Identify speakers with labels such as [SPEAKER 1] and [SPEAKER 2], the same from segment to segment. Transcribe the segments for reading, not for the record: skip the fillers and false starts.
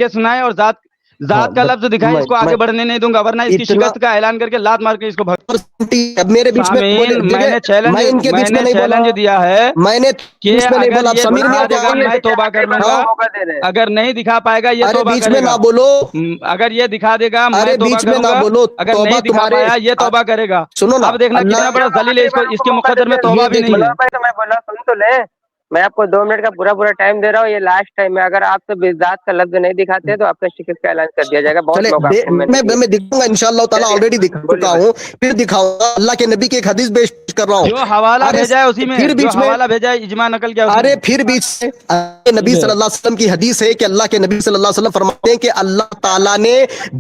[SPEAKER 1] کے سنائے اور ذات کا لفظ دکھائے، اس کو آگے بڑھنے نہیں دوں گا، ورنہ اس کی شکست کا اعلان کر کے لات مار کے اس کو
[SPEAKER 2] میرے بیچ میں
[SPEAKER 1] میں نے چیلنج دیا ہے کہ اگر یہ دکھا دے گا میں توبہ کر لوں گا، اگر نہیں دکھا پائے گا یہ توبہ کرے گا، اگر یہ دکھا دے گا میں توبہ کروں گا، اگر نہیں دکھا پایا یہ توبہ کرے گا۔ اب دیکھنا کتنا بڑا ذلیل ہے، اس کے مقدر میں توبہ بھی نہیں ہے۔
[SPEAKER 3] میں بولا سن تو لے، میں آپ کو 2 منٹ کا پورا ٹائم دے رہا ہوں، یہ لاسٹ ٹائم ہے، اگر آپ سے ذات کا لفظ نہیں دکھاتے تو آپ کا شکست کا اعلان کر دیا جائے گا۔ بہت موقع
[SPEAKER 2] میں دکھاؤں گا انشاءاللہ تعالیٰ، آلریڈی دکھا چکا ہوں، پھر دکھاؤں گا۔ اللہ کے نبی کی ایک حدیث پیش کر رہا ہوں،
[SPEAKER 1] جو حوالہ بھیجا ہے اسی میں، جو حوالہ بھیجا ہے اجماع نقل کیا،
[SPEAKER 2] ارے پھر بیچ سے نبی صلی اللہ علیہ وسلم کی حدیث ہے کہ اللہ کے نبی صلی اللہ علیہ وسلم فرماتے ہیں کہ اللہ تعالیٰ نے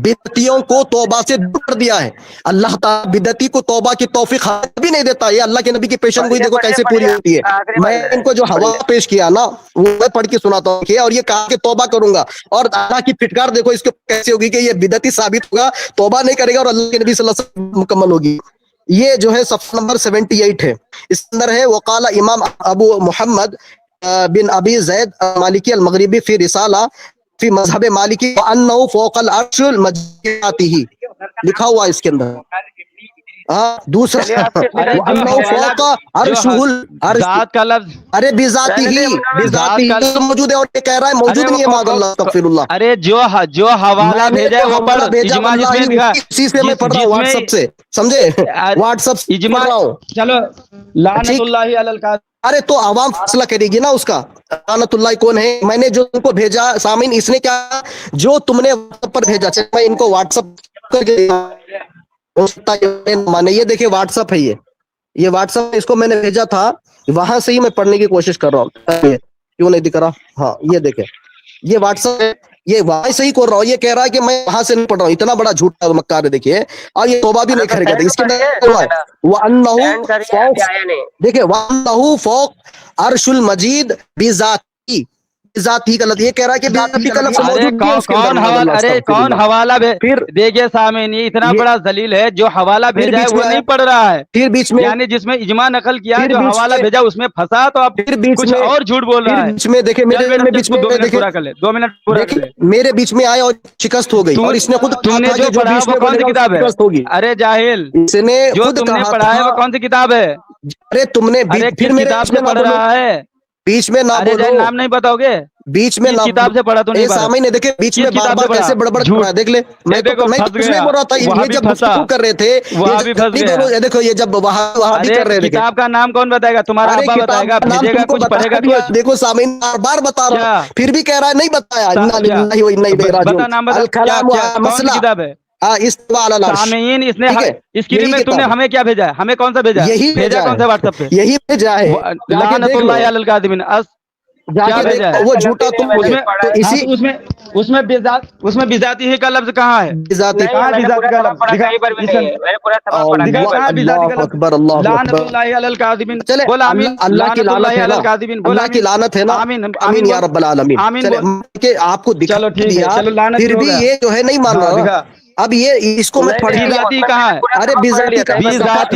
[SPEAKER 2] بدعتیوں کو توبہ سے دور کر دیا ہے۔ اللہ تعالیٰ بدعتی کو توبہ کی توفیق بھی نہیں دیتا۔ یہ اللہ کے نبی کی پیشن گوئی دیکھو کیسے پوری ہوتی ہے۔ میں ان کو جو حوالہ پیش کیا نا وہ میں پڑھ کے سناتا ہوں، اور یہ کہا کہ توبہ کروں گا، اور اللہ کی پھٹکار دیکھو اس کو کیسے ہوگی کہ یہ بدعتی ثابت ہوگا، توبہ نہیں کرے گا، اور اللہ کے نبی صلی اللہ علیہ وسلم مکمل ہوگی۔ یہ جو ہے صفحہ نمبر 78 ہے، اس اندر ہے وقال امام ابو محمد بن ابی زید مالکی المغربی فی رسالہ فی مذہب مالکی وانہ فوق العرش المجیدہ، لکھا ہوا اس کے اندر۔ دوسرا
[SPEAKER 1] ذات کا لفظ،
[SPEAKER 2] ارے بذاتی ہی موجود ہے، اور یہ کہہ رہا ہے موجود نہیں ہے، معاذ اللہ استغفر اللہ۔
[SPEAKER 1] ارے جو حوالہ بھیجا ہے وہ پڑھ، اجماع جس میں دکھا،
[SPEAKER 2] اسی سے میں پڑھ رہا ہوں واٹس ایپ سے، سمجھے، واٹس ایپ سے پڑھ رہا ہوں۔
[SPEAKER 1] چلو لعنت اللہ علی الکاذب۔
[SPEAKER 2] ارے تو عوام فیصلہ کرے گی نا اس کا، لعنت اللہ کون ہے۔ میں نے جو تم کو بھیجا سامعین، اس نے کیا جو تم نے واٹس ایپ پر بھیجا، میں ان کو واٹس ایپ کر کے مانے، یہ دیکھیں واٹس ایپ ہے، یہ واٹس ایپ، اس کو میں نے بھیجا تھا، وہاں سے ہی میں پڑھنے کی کوشش کر رہا ہوں، کیوں نہیں دکھ رہا؟ ہاں یہ دیکھیں، یہ واٹس ایپ ہے، یہ وہاں سے ہی کر رہا ہوں۔ یہ کہہ رہا ہے کہ میں وہاں سے نہیں پڑھ رہا ہوں، اتنا بڑا جھوٹا مکار ہے دیکھیے، اور یہ توبہ بھی نہیں کرے گا۔ اس کے اندر دیکھیں وَأَنَّهُ فَوْقَ عَرْشُ الْمَجِيدِ بِذَاتِهِ، ذاتی غلط، یہ کہہ رہا ہے کہ ذاتی کا لفظ موجود نہیں ہے اس کے اندر۔
[SPEAKER 1] ارے کون حوالہ دیکھیے سامعین، یہ اتنا بڑا ذلیل ہے، جو حوالہ بھیجا ہے وہ نہیں پڑھ رہا ہے،
[SPEAKER 2] پھر بیچ میں
[SPEAKER 1] یعنی جس میں اجماع نقل کیا، جو حوالہ بھیجا اس میں پھنسا، تو اب کچھ اور جھوٹ بول رہا ہے۔
[SPEAKER 2] بیچ میں دیکھیں، میرے بیچ میں
[SPEAKER 1] 2 منٹ پورا کر لے، 2 منٹ پورا کر لے۔
[SPEAKER 2] میرے بیچ میں آیا اور شکست ہو گئی، اور اس نے خود
[SPEAKER 1] تم نے جو پڑھا وہ کون سی کتاب ہے؟ ارے جاہل، جو تم نے پڑھا ہے وہ کون سی کتاب ہے؟
[SPEAKER 2] ارے تم نے
[SPEAKER 1] پھر کتاب سے پڑھ رہا ہے،
[SPEAKER 2] بیچ میں نہ بولو،
[SPEAKER 1] نام نہیں بتاؤ گے،
[SPEAKER 2] بیچ میں
[SPEAKER 1] کتاب سے پڑھا تو نہیں،
[SPEAKER 2] سامنے نے دیکھے بیچ میں بار بار کیسے بڑبڑ کر رہا ہے، دیکھ لے، میں تو کچھ نہیں بول رہا تھا، یہ جب گفتگو کر رہے تھے، یہ دیکھو یہ جب وہاں بھی کر رہے تھے،
[SPEAKER 1] کتاب کا نام کون بتائے گا؟ تمہارا ابا بتائے گا، بھیجے گا، کچھ پڑھے گا کچھ؟
[SPEAKER 2] دیکھو سامعین بار بار بتا رہا ہوں، پھر بھی کہہ رہا ہے نہیں بتایا۔
[SPEAKER 1] بتا نام بتا، کون سی کتاب ہے؟ سامعین اس کے لیے تم نے ہمیں کیا بھیجا ہے؟ ہمیں کون سا بھیجا؟
[SPEAKER 2] یہی
[SPEAKER 1] بھیجا کون سے واٹس ایپ پہ؟
[SPEAKER 2] یہی بھیجا ہے،
[SPEAKER 1] لعنت اللہ علی الکاذبین۔ کیا بھیجا ہے؟
[SPEAKER 2] وہ جھوٹا تم
[SPEAKER 1] اس میں بذاتی ہی کا لفظ کہاں ہے؟
[SPEAKER 2] بذاتی
[SPEAKER 1] کہاں بذاتی کا لفظ؟ لعنت اللہ علی الکاذبین، بول آمین۔
[SPEAKER 2] اللہ کی لعنت ہے نا، آمین یا رب العالمین۔ کہ آپ کو دکھا دیا، پھر بھی یہ جو ہے نہیں مان رہا۔ اب یہ اس کو میں پڑھ
[SPEAKER 1] بذاتی کہاں ہے؟
[SPEAKER 2] ارے
[SPEAKER 1] بذاتی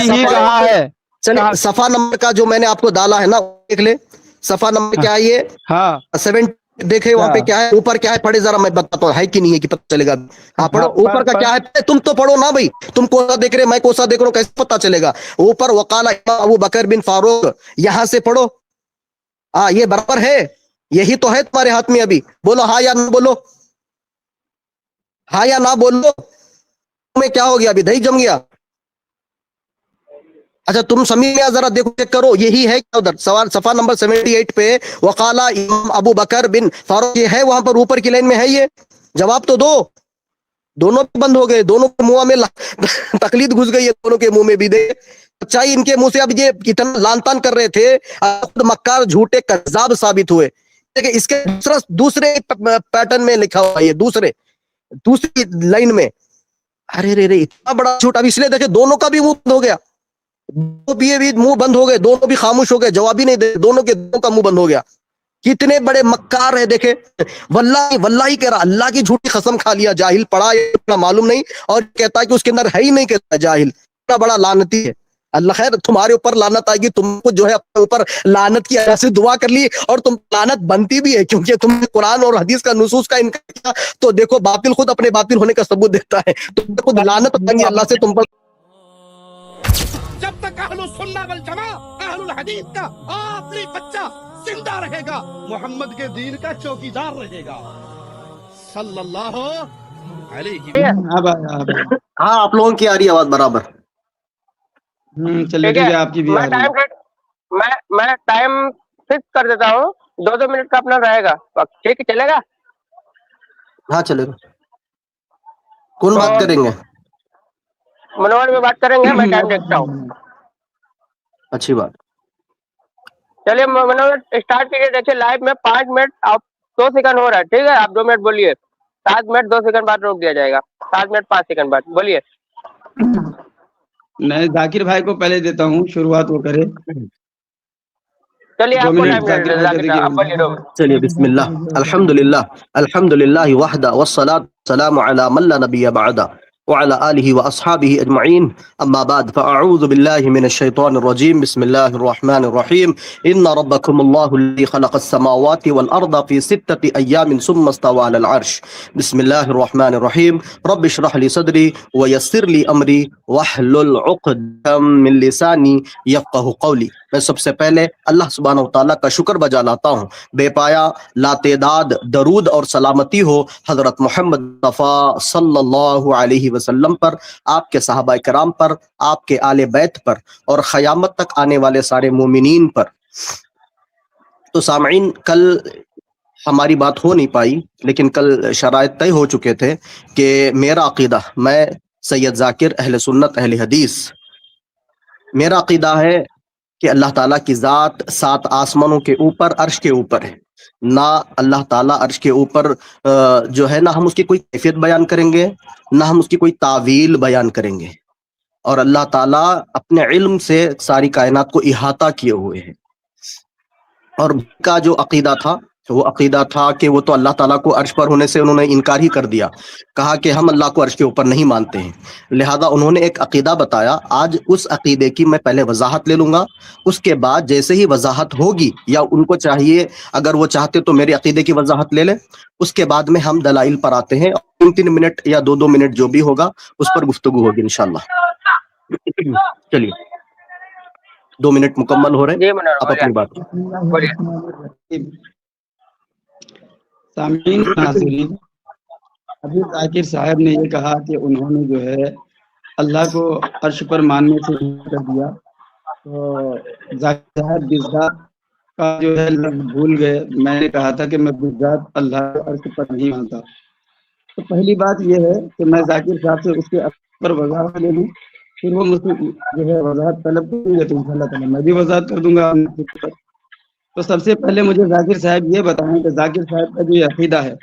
[SPEAKER 1] ہی کہاں ہے؟
[SPEAKER 2] چلے صفحہ نمبر کا جو میں نے آپ کو ڈالا ہے نا دیکھ لے، صفحہ نمبر کیا ہے یہ؟
[SPEAKER 1] ہاں
[SPEAKER 2] 7 دیکھے وہاں پہ کیا ہے، اوپر کیا ہے پڑھے ذرا، میں بتاتا ہوں ہے کہ نہیں ہے کہ پتہ چلے گا۔ ہاں پڑھو اوپر کا کیا ہے، تم تو پڑھو نا بھائی، تم کوسا دیکھ رہے میں کوسا دیکھ رہا ہوں، کیسے پتہ چلے گا؟ اوپر وقال ابو بکر بن فاروق، یہاں سے پڑھو، ہاں یہ برابر ہے، یہی تو ہے تمہارے ہاتھ میں ابھی، بولو ہاں یا نہ بولو، ہاں یا نہ بولو، تمہیں کیا ہو گیا ابھی، دہی جم گیا؟ اچھا تم سمیع ذرا دیکھو چیک کرو، یہی ہے کیا ادھر سوال صفحہ نمبر 78 پہ وقال امام ابو بکر بن فاروق، یہ ہے وہاں پر اوپر کی لائن میں ہے، یہ جواب تو دو۔ دونوں بند ہو گئے، دونوں کے منہ میں تقلید گھس گئی ہے، دونوں کے منہ میں بھی دے سچائی ان کے منہ سے۔ اب یہ اتنا لان تان کر رہے تھے، خود مکار جھوٹے کذاب ثابت ہوئے۔ دیکھیں اس کے دوسرے پیٹرن میں لکھا ہوا ہے، یہ دوسری لائن میں، ارے رے اتنا بڑا جھوٹ۔ اب اس لیے دیکھیں دونوں کا بھی منہ بند ہو گیا، منہ بند ہو گئے، دونوں بھی خاموش ہو گئے، جواب ہی نہیں دے، دونوں کا منہ بند ہو گیا۔ کتنے بڑے مکار ہے دیکھیں، واللہ کہہ رہا، اللہ کی جھوٹی قسم کھا لیا، جاہل پڑھا اتنا معلوم نہیں، اور کہتا ہے کہ اس کے اندر ہے ہی نہیں، کہتا جاہل، اتنا بڑا لعنتی ہے۔ اللہ خیر تمہارے اوپر لعنت آئے گی, تم کو جو ہے اپنے اوپر لعنت کی اللہ سے دعا کر لی اور تم لعنت بنتی بھی ہے, کیونکہ تم نے قرآن اور حدیث کا نصوص کا انکار کیا. تو دیکھو باطل خود اپنے باطل ہونے کا ثبوت دیتا ہے, تم خود لعنت آئیں گی اللہ سے تم پر.
[SPEAKER 4] جب تک اہل السنہ والجماعت اہل الحدیث کا آخری بچہ زندہ رہے گا, محمد کے دین کا چوکیدار رہے گا صلی اللہ علیہ.
[SPEAKER 2] ہاں آپ لوگوں کی آ رہی آواز برابر.
[SPEAKER 1] چلیے ٹھیک ہے, آپ کی بھی آ رہی ہے.
[SPEAKER 3] میں ٹائم فکس کر دیتا ہوں, 2 منٹ کا اپنا رہے گا وقت, ٹھیک ہے چلے گا؟
[SPEAKER 2] ہاں چلے گا. کون بات کریں گے؟
[SPEAKER 3] منور میں بات کریں گے, میں ٹائم دیکھتا ہوں.
[SPEAKER 2] اچھی بات.
[SPEAKER 3] چلیے منور اسٹارٹ کیجیے. دیکھیے لائیو میں 5 منٹ 2 سیکنڈ ہو رہا ہے, ٹھیک ہے آپ 2 منٹ بولیے, 7 منٹ 2 سیکنڈ بعد روک دیا جائے گا, 7 منٹ 5 سیکنڈ بعد بولیے.
[SPEAKER 1] میں ذاکر بھائی کو پہلے دیتا ہوں, شروعات وہ کرے.
[SPEAKER 3] چلیے آپ کو ٹائم.
[SPEAKER 2] چلیے بسم اللہ الحمدللہ وحدہ والصلاة والسلام علی من لا نبی بعدہ وعلى آله وأصحابه أجمعين. أما بعد فأعوذ بالله من الشيطان الرجيم. بسم الله الرحمن الرحيم. إن ربكم الله الذي خلق السماوات والأرض في 6 أيام ثم استوى على العرش. بسم الله الرحمن الرحيم. رب اشرح لي صدري ويسر لي أمري واحلل عقدة من لساني يفقهوا قولي. میں سب سے پہلے اللہ سبحانہ وتعالیٰ کا شکر بجا لاتا ہوں, بے پایا لاتعداد درود اور سلامتی ہو حضرت محمد مصطفیٰ صلی اللہ علیہ وسلم پر, آپ کے صحابہ کرام پر, آپ کے آل بیت پر, اور قیامت تک آنے والے سارے مومنین پر. تو سامعین کل ہماری بات ہو نہیں پائی, لیکن کل شرائط طے ہو چکے تھے کہ میرا عقیدہ, میں سید ذاکر اہل سنت اہل حدیث, میرا عقیدہ ہے کہ اللہ تعالیٰ کی ذات 7 آسمانوں کے اوپر عرش کے اوپر ہے. نہ اللہ تعالیٰ عرش کے اوپر جو ہے, نہ ہم اس کی کوئی کیفیت بیان کریں گے, نہ ہم اس کی کوئی تعویل بیان کریں گے. اور اللہ تعالیٰ اپنے علم سے ساری کائنات کو احاطہ کیے ہوئے ہیں. اور کا جو عقیدہ تھا وہ عقیدہ تھا کہ وہ تو اللہ تعالیٰ کو عرش پر ہونے سے انہوں نے انکار ہی کر دیا, کہا کہ ہم اللہ کو عرش کے اوپر نہیں مانتے ہیں. لہذا انہوں نے ایک عقیدہ بتایا. آج اس عقیدے کی میں پہلے وضاحت لے لوں گا, اس کے بعد جیسے ہی وضاحت ہوگی, یا ان کو چاہیے اگر وہ چاہتے تو میرے عقیدے کی وضاحت لے لیں, اس کے بعد میں ہم دلائل پر آتے ہیں, 3 منٹ یا 2 منٹ جو بھی ہوگا اس پر گفتگو ہوگی انشاءاللہ. چلیے 2 منٹ مکمل ہو رہے ہیں, آپ اپنی بات.
[SPEAKER 1] سامعین ناظرین, ابھی ذاکر صاحب نے یہ کہا کہ انہوں نے جو ہے اللہ کو عرش پر ماننے سے کر دیا, تو ذاکر صاحب بالذات کا جو ہے لفظ بھول گئے. میں نے کہا تھا کہ میں بالذات اللہ کو عرش پر نہیں مانتا. تو پہلی بات یہ ہے کہ میں ذاکر صاحب سے اس کے پر وضاحت لے لوں, پھر وہ مجھ سے جو ہے وضاحت طلب کریں گے تو ان شاء اللہ تعالیٰ میں بھی وضاحت کر دوں گا. تو سب سے پہلے مجھے ذاکر صاحب یہ بتائیں کہ ذاکر صاحب کا جو یہ عقیدہ ہے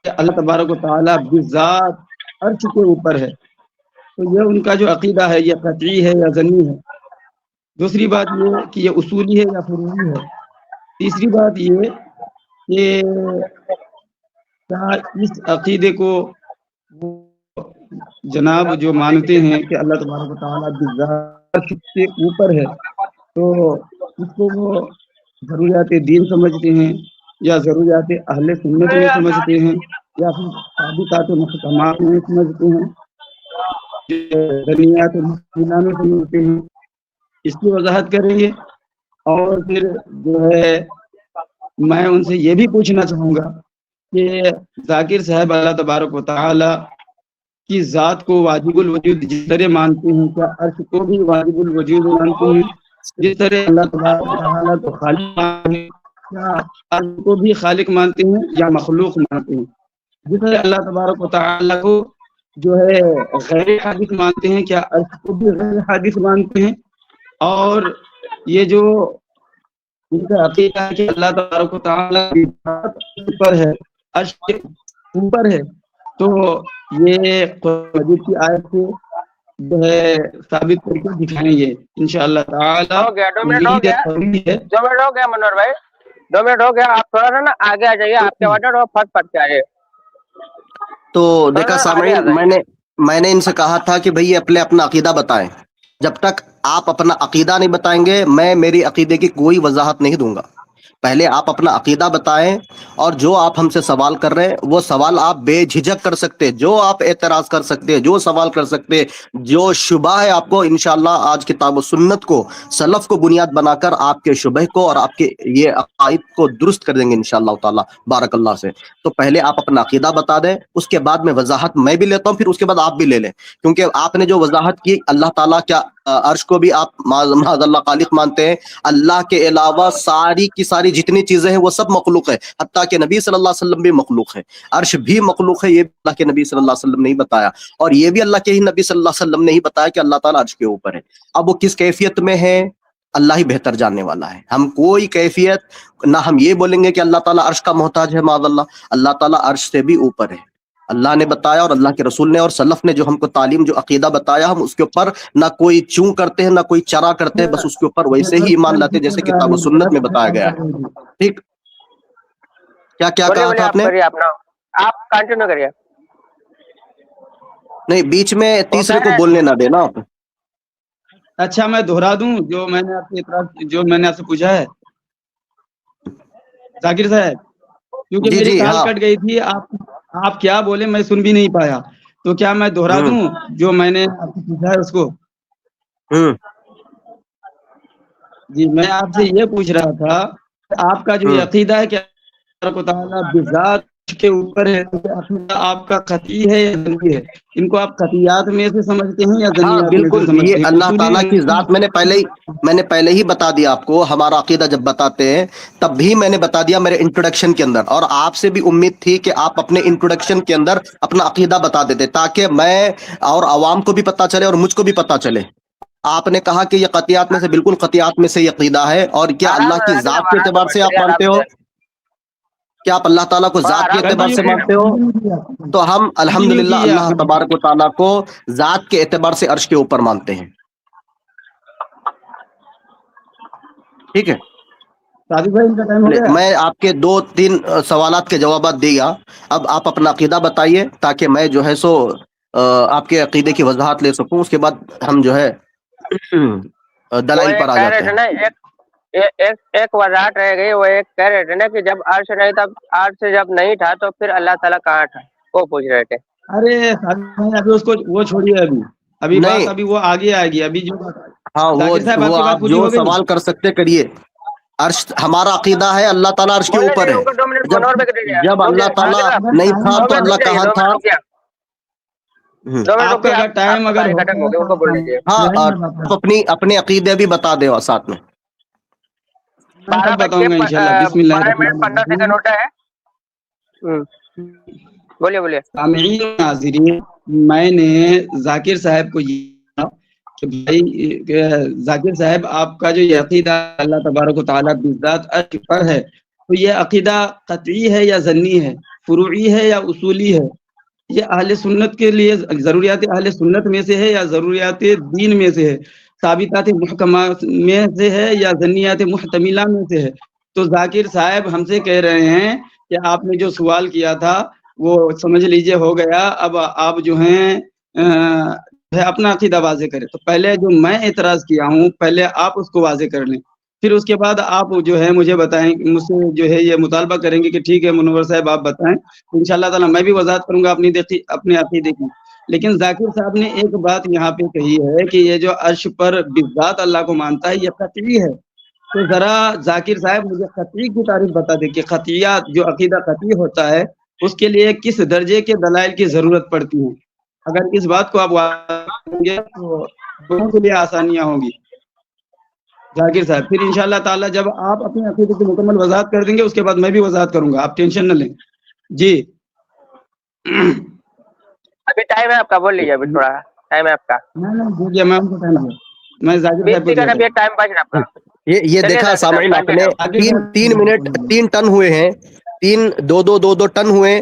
[SPEAKER 1] کہ اللہ تبارک و تعالیٰ بذات عرش کے اوپر ہے, تو یہ ان کا جو عقیدہ ہے یہ قطعی ہے یا ظنی ہے؟ دوسری بات یہ کہ یہ اصولی ہے یا فروعی ہے؟ تیسری بات یہ کہ کیا اس عقیدے کو جناب جو مانتے ہیں کہ اللہ تبارک و تعالیٰ بذات سے اوپر ہے, تو اس کو وہ ضروریات دین سمجھتے ہیں یا ضروریات اہل سنت میں سمجھتے ہیں یا پھر ثابتات محکمات میں سمجھتے ہیں, ضروریات محکمات میں سمجھتے ہیں؟ اس کی وضاحت کریں گے. اور پھر جو ہے میں ان سے یہ بھی پوچھنا چاہوں گا کہ ذاکر صاحب اللہ تبارک و تعالی کی ذات کو واجب الوجود جس طرح مانتے ہیں, کیا عرش کو بھی واجب الوجود مانتے ہیں؟ جس طرح اللہ تبارک و تعالی کو خالق مانتے ہیں, کیا عرش کو بھی خالق مانتے ہیں یا مخلوق مانتے ہیں؟ جس طرح اللہ تبارک و تعالی کو جو ہے غیر حادث مانتے ہیں, کیا عرش کو بھی غیر حادث مانتے ہیں؟ اور یہ جو ان کا عقیدہ ہے کہ اللہ تبارک و تعالی اوپر ہے, عرش کے اوپر ہے, تو یہ قرآن مجید کی آیت سے جو ہے ثابت کر کے دکھائیں گے انشاءاللہ تعالی.
[SPEAKER 3] 2 منٹ ہو گیا منور بھائی, 2 منٹ ہو گیا. آپ تھوڑا سا نا آگے آ جائیے, آپ کے وارڈر پھٹ پھٹ کے آئیے.
[SPEAKER 2] تو دیکھا سامعین, میں نے ان سے کہا تھا کہ بھئی اپنے اپنا عقیدہ بتائیں, جب تک آپ اپنا عقیدہ نہیں بتائیں گے میں میری عقیدے کی کوئی وضاحت نہیں دوں گا. پہلے آپ اپنا عقیدہ بتائیں, اور جو آپ ہم سے سوال کر رہے ہیں وہ سوال آپ بے جھجک کر سکتے ہیں, جو آپ اعتراض کر سکتے ہیں, جو سوال کر سکتے ہیں, جو شبہ ہے آپ کو, انشاءاللہ آج کتاب و سنت کو سلف کو بنیاد بنا کر آپ کے شبہ کو اور آپ کے یہ عقائد کو درست کر دیں گے انشاءاللہ تعالی بارک اللہ سے. تو پہلے آپ اپنا عقیدہ بتا دیں, اس کے بعد میں وضاحت میں بھی لیتا ہوں, پھر اس کے بعد آپ بھی لے لیں, کیونکہ آپ نے جو وضاحت کی اللہ تعالیٰ کیا عرش کو بھی آپ معاذ اللہ خالق مانتے ہیں, اللہ کے علاوہ ساری کی ساری جتنی چیزیں ہیں وہ سب مخلوق ہے, حتیٰ کہ نبی صلی اللہ علیہ وسلم بھی مخلوق ہے, عرش بھی مخلوق ہے, یہ بھی اللہ کے نبی صلی اللہ علیہ وسلم نے ہی بتایا, اور یہ بھی اللہ کے ہی نبی صلی اللہ علیہ وسلم نے ہی بتایا کہ اللہ تعالیٰ عرش کے اوپر ہے. اب وہ کس کیفیت میں ہے اللہ ہی بہتر جاننے والا ہے, ہم کوئی کیفیت نہ ہم یہ بولیں گے کہ اللہ تعالیٰ عرش کا محتاج ہے, معاذ اللہ, اللہ تعالیٰ عرش سے بھی اوپر ہے. اللہ نے بتایا اور اللہ کے رسول نے اور سلف نے جو ہم کو تعلیم جو عقیدہ بتایا, ہم اس کے اوپر نہ کوئی چوں کرتے ہیں نہ کوئی چرا کرتے ہیں, بس اس کے اوپر ویسے ہی ایمان لاتے جیسے کتاب و سنت میں بتایا گیا ہے. ٹھیک, کیا کیا کہا تھا آپ نے؟
[SPEAKER 3] آپ کنٹینیو کریے.
[SPEAKER 2] نہیں, بیچ میں تیسرے کو بولنے نہ دینا آپ.
[SPEAKER 1] اچھا میں دہرا دوں جو میں نے آپ سے پوچھا ہے ذاکر صاحب, کیونکہ میری کال کٹ گئی تھی, آپ کیا بولے میں سن بھی نہیں پایا, تو کیا میں دہرا دوں جو میں نے آپ سے پوچھا ہے اس کو؟ جی میں آپ سے یہ پوچھ رہا تھا کہ آپ کا جو عقیدہ ہے کہ اللہ تعالیٰ بذات کے اوپر ہے, عقیدہ آپ کا قطعی ہے یا ظنی ہے؟ ان کو آپ قطعیات میں سے سمجھتے ہیں یا ظنیات میں سے سمجھتے ہیں؟
[SPEAKER 2] یہ اللہ تعالیٰ کی ذات میں نے پہلے ہی بتا دیا آپ کو, ہمارا عقیدہ جب بتاتے ہیں تب بھی میں نے بتا دیا میرے انٹروڈکشن کے اندر, اور آپ سے بھی امید تھی کہ آپ اپنے انٹروڈکشن کے اندر اپنا عقیدہ بتا دیتے تاکہ میں اور عوام کو بھی پتا چلے اور مجھ کو بھی پتا چلے. آپ نے کہا کہ یہ قطعیات میں سے, بالکل قطعیات میں سے یہ عقیدہ ہے. اور کیا اللہ کی ذات کے اعتبار سے آپ مانتے ہو؟ کیا آپ اللہ تعالیٰ کو ذات کے اعتبار سے مانتے ہو؟ تو ہم الحمدللہ اللہ تبارک و تعالیٰ کو ذات کے اعتبار سے عرش کے اوپر مانتے ہیں. ٹھیک ہے, میں آپ کے 2-3 سوالات کے جوابات دیا, اب آپ اپنا عقیدہ بتائیے تاکہ میں جو ہے سو آپ کے عقیدے کی وضاحت لے سکوں, اس کے بعد ہم جو ہے دلائل پر آ جاتے ہیں.
[SPEAKER 3] ایک وضاحت رہ گئی, وہ ایک کہہ رہے تھے نا کہ جب عرش نہیں تھا, عرش جب نہیں تھا تو پھر اللہ تعالیٰ کہاں تھا, وہ پوچھ رہے تھے.
[SPEAKER 1] ارے ابھی اس کو وہ چھوڑیے, ابھی بات ابھی وہ آگے آئے گی. ابھی جو
[SPEAKER 2] وہ آپ جو سوال کر سکتے کریے. عرش ہمارا عقیدہ ہے اللہ تعالیٰ عرش کے اوپر ہے. جب اللہ تعالیٰ نہیں تھا تو اللہ کہاں تھا؟
[SPEAKER 1] ٹائم اگر
[SPEAKER 2] آپ اپنے عقیدے بھی بتا دے ساتھ میں.
[SPEAKER 1] بتاؤں گا انشاءاللہ. بسم اللہ.
[SPEAKER 3] بولیے.
[SPEAKER 1] سامعین ناظرین, میں نے ذاکر صاحب کو یہ کہ بھائی ذاکر صاحب آپ کا جو یہ عقیدہ اللہ تبارک و تعالیٰ بذات عرش پر ہے, تو یہ عقیدہ قطعی ہے یا ظنی ہے, فروعی ہے یا اصولی ہے؟ یہ اہل سنت کے لیے ضروریات اہل سنت میں سے ہے یا ضروریات دین میں سے ہے؟ ثابتات محکمات میں سے ہے یا ظنیات محتملہ میں سے ہے؟ تو ذاکر صاحب ہم سے کہہ رہے ہیں کہ آپ نے جو سوال کیا تھا وہ سمجھ لیجئے ہو گیا, اب آپ جو ہیں اپنا عقیدہ واضح کریں. تو پہلے جو میں اعتراض کیا ہوں پہلے آپ اس کو واضح کر لیں, پھر اس کے بعد آپ جو ہے مجھے بتائیں, مجھ سے جو ہے یہ مطالبہ کریں گے کہ ٹھیک ہے منور صاحب آپ بتائیں, انشاءاللہ تعالیٰ میں بھی وضاحت کروں گا اپنے عقیدے کی. لیکن ذاکر صاحب نے ایک بات یہاں پہ کہی ہے کہ یہ جو عرش پر بذات اللہ کو مانتا ہے یہ قطعی ہے. تو ذرا ذاکر صاحب مجھے قطعی کی تعریف بتا دیں کہ قطعیات جو عقیدہ قطعی ہوتا ہے اس کے لیے کس درجے کے دلائل کی ضرورت پڑتی ہے. اگر اس بات کو آپ کریں گے تو دونوں کے لیے آسانیاں ہوں گی. ذاکر صاحب پھر انشاءاللہ تعالیٰ جب آپ اپنے عقیدے کی مکمل وضاحت کر دیں گے اس کے بعد میں بھی وضاحت کروں گا, آپ ٹینشن نہ لیں. جی
[SPEAKER 3] ابھی ٹائم ہے آپ کا, بول لیجیے. ابھی تھوڑا ٹائم ہے آپ کا.
[SPEAKER 1] میں ذاکر صاحب
[SPEAKER 2] یہ دیکھا سامعین آپ نے 3 منٹ 3 ٹن ہوئے ہیں, 2 ٹن ہوئے,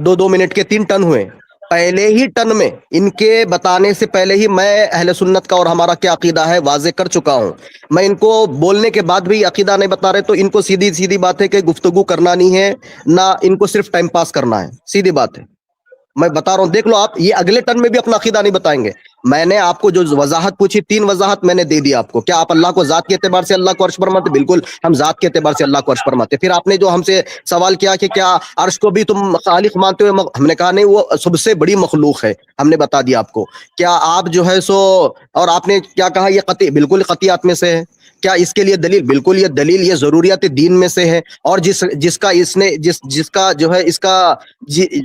[SPEAKER 2] 2 منٹ کے 3 ٹن ہوئے. پہلے ہی ٹن میں ان کے بتانے سے پہلے ہی میں اہل سنت کا اور ہمارا کیا عقیدہ ہے واضح کر چکا ہوں. میں ان کو بولنے کے بعد بھی عقیدہ نہیں بتا رہے تو ان کو سیدھی بات ہے کہ گفتگو کرنا نہیں ہے, نہ ان کو صرف ٹائم پاس کرنا ہے. سیدھی بات ہے, میں بتا رہا ہوں. دیکھ لو آپ, یہ اگلے ٹن میں بھی اپنا عقیدہ نہیں بتائیں گے. میں نے آپ کو جو وضاحت پوچھی 3 وضاحت میں نے دے دی آپ کو. کیا آپ اللہ کو ذات کے اعتبار سے اللہ کو عرش پر مانتے؟ بالکل ہم ذات کے اعتبار سے اللہ کو عرش پر مانتے. پھر آپ نے جو ہم سے سوال کیا کہ کیا عرش کو بھی تم خالق مانتے ہو؟ ہم نے کہا نہیں، وہ سب سے بڑی مخلوق ہے. ہم نے بتا دیا آپ کو. کیا آپ جو ہے سو، اور آپ نے کیا کہا یہ قطعی، بالکل قطعیات میں سے ہے. کیا اس کے لیے دلیل؟ بالکل یہ دلیل، یہ ضروریات دین میں سے ہے. اور جس کا جو ہے اس کا